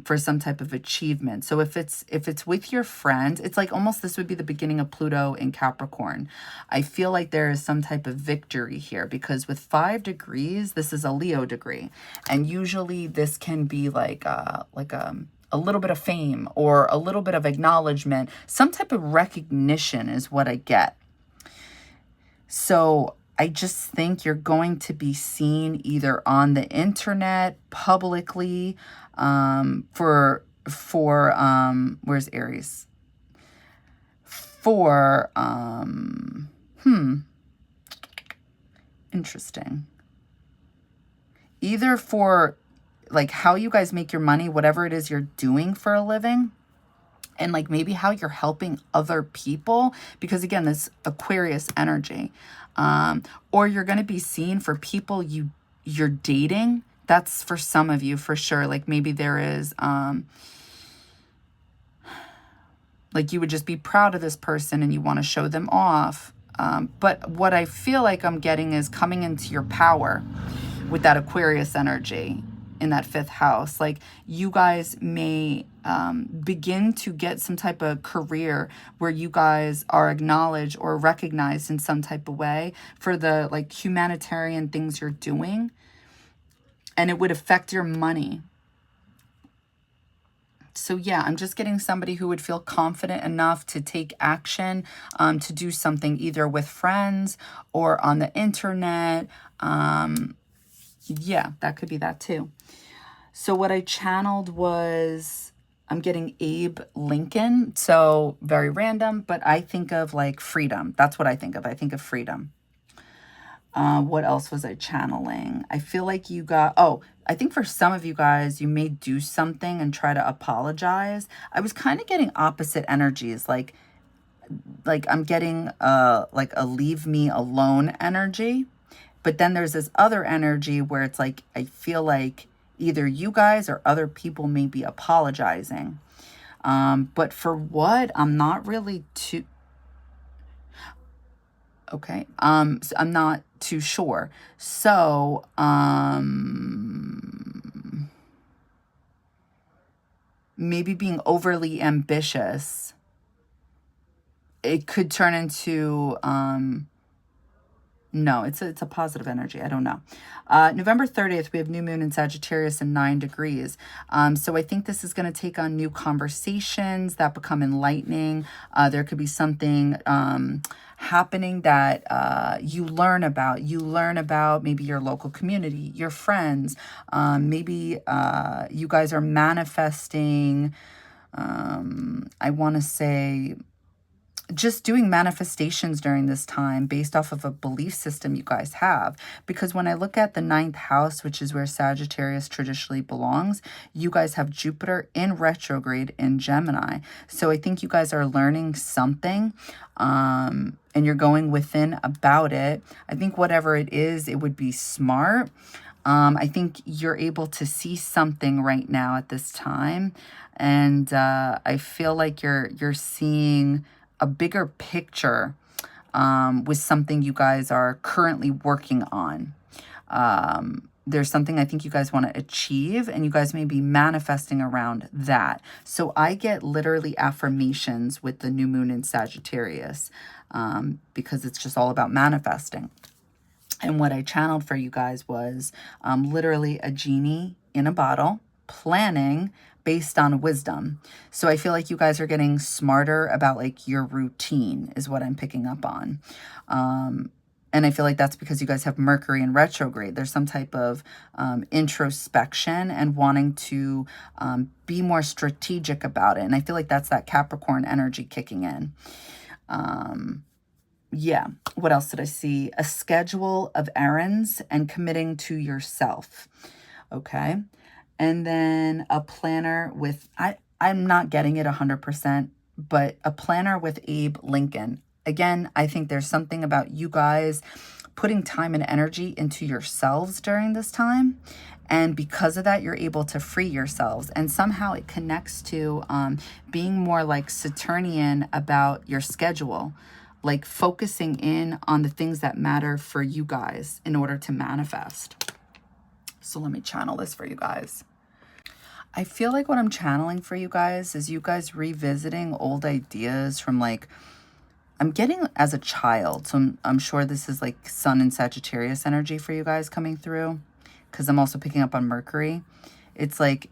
for some type of achievement. So if it's with your friends, it's like almost this would be the beginning of Pluto in Capricorn. I feel like there is some type of victory here because with 5 degrees, this is a Leo degree. And usually this can be like a little bit of fame or a little bit of acknowledgement. Some type of recognition is what I get. So I just think you're going to be seen either on the internet, publicly, where's Aries? Interesting. Either for like how you guys make your money, whatever it is you're doing for a living, and like maybe how you're helping other people, because again, this Aquarius energy, or you're going to be seen for people you're dating. That's for some of you for sure. Like maybe there is, like you would just be proud of this person and you want to show them off. But what I feel like I'm getting is coming into your power with that Aquarius energy in that 5th house. Like you guys may begin to get some type of career where you guys are acknowledged or recognized in some type of way for the like humanitarian things you're doing. And it would affect your money. So yeah, I'm just getting somebody who would feel confident enough to take action, to do something either with friends or on the internet. Yeah, that could be that too. So what I channeled was, I'm getting Abe Lincoln. So very random, but I think of like freedom. That's what I think of. I think of freedom. What else was I channeling? I feel like you got, I think for some of you guys, you may do something and try to apologize. I was kind of getting opposite energies. Like I'm getting like a leave me alone energy. But then there's this other energy where it's like, I feel like either you guys or other people may be apologizing. But for what? I'm not really too... Okay. So I'm not too sure. So, maybe being overly ambitious, it could turn into, no, it's a positive energy. I don't know. November 30th, we have new moon in Sagittarius in 9 degrees. So I think this is going to take on new conversations that become enlightening. There could be something happening that you learn about. You learn about maybe your local community, your friends. Maybe you guys are manifesting, I want to say, just doing manifestations during this time based off of a belief system you guys have. Because when I look at the 9th house, which is where Sagittarius traditionally belongs, you guys have Jupiter in retrograde in Gemini. So I think you guys are learning something, and you're going within about it. I think whatever it is, it would be smart. I think you're able to see something right now at this time. And I feel like you're seeing a bigger picture with something you guys are currently working on. There's something I think you guys want to achieve, and you guys may be manifesting around that. So I get literally affirmations with the new moon in Sagittarius, because it's just all about manifesting. And what I channeled for you guys was literally a genie in a bottle, planning based on wisdom. So I feel like you guys are getting smarter about like your routine is what I'm picking up on. And I feel like that's because you guys have Mercury in retrograde. There's some type of introspection and wanting to be more strategic about it. And I feel like that's that Capricorn energy kicking in. Yeah. What else did I see? A schedule of errands and committing to yourself. Okay. And then a planner with, I'm not getting it 100%, but a planner with Abe Lincoln. Again, I think there's something about you guys putting time and energy into yourselves during this time. And because of that, you're able to free yourselves. And somehow it connects to being more like Saturnian about your schedule, like focusing in on the things that matter for you guys in order to manifest. So let me channel this for you guys. I feel like what I'm channeling for you guys is you guys revisiting old ideas from like, I'm getting as a child. So I'm sure this is like Sun and Sagittarius energy for you guys coming through, because I'm also picking up on Mercury. It's like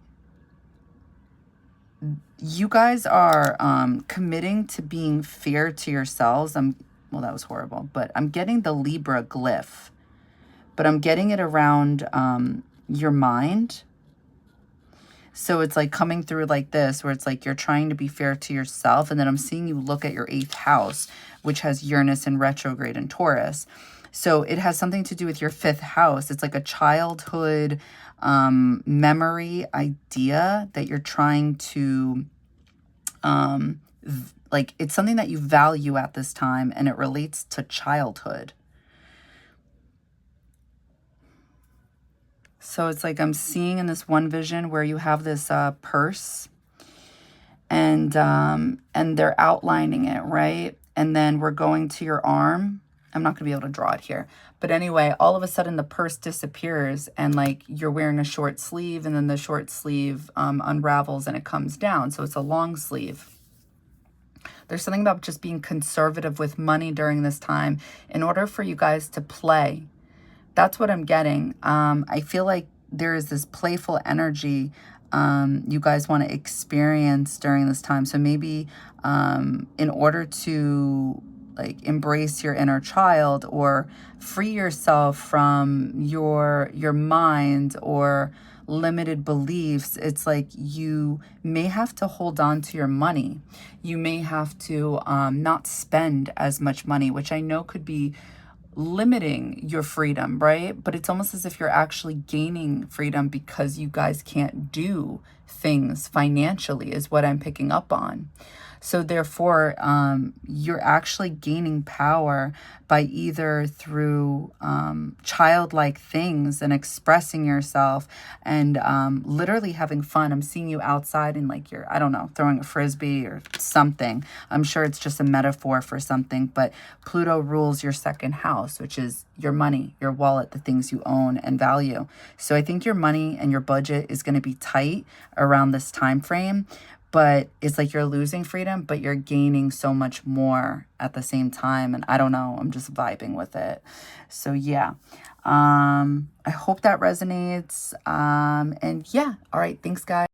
you guys are committing to being fair to yourselves. Well, that was horrible, but I'm getting the Libra glyph, but I'm getting it around your mind. So it's like coming through like this, where it's like you're trying to be fair to yourself. And then I'm seeing you look at your 8th house, which has Uranus in retrograde and Taurus. So it has something to do with your 5th house. It's like a childhood memory idea that you're trying to, like it's something that you value at this time, and it relates to childhood. So it's like I'm seeing in this one vision where you have this purse, and they're outlining it, right? And then we're going to your arm. I'm not going to be able to draw it here. But anyway, all of a sudden the purse disappears, and like you're wearing a short sleeve, and then the short sleeve unravels and it comes down. So it's a long sleeve. There's something about just being conservative with money during this time in order for you guys to play. That's what I'm getting. I feel like there is this playful energy you guys want to experience during this time. So maybe in order to like embrace your inner child or free yourself from your mind or limited beliefs, it's like you may have to hold on to your money. You may have to not spend as much money, which I know could be limiting your freedom, right? But it's almost as if you're actually gaining freedom because you guys can't do things financially, is what I'm picking up on. So therefore, you're actually gaining power by either through childlike things and expressing yourself and literally having fun. I'm seeing you outside and like you're, I don't know, throwing a frisbee or something. I'm sure it's just a metaphor for something, but Pluto rules your 2nd house, which is your money, your wallet, the things you own and value. So I think your money and your budget is going to be tight around this time frame. But it's like you're losing freedom, but you're gaining so much more at the same time. And I don't know, I'm just vibing with it. So yeah, I hope that resonates. And yeah, all right, thanks guys.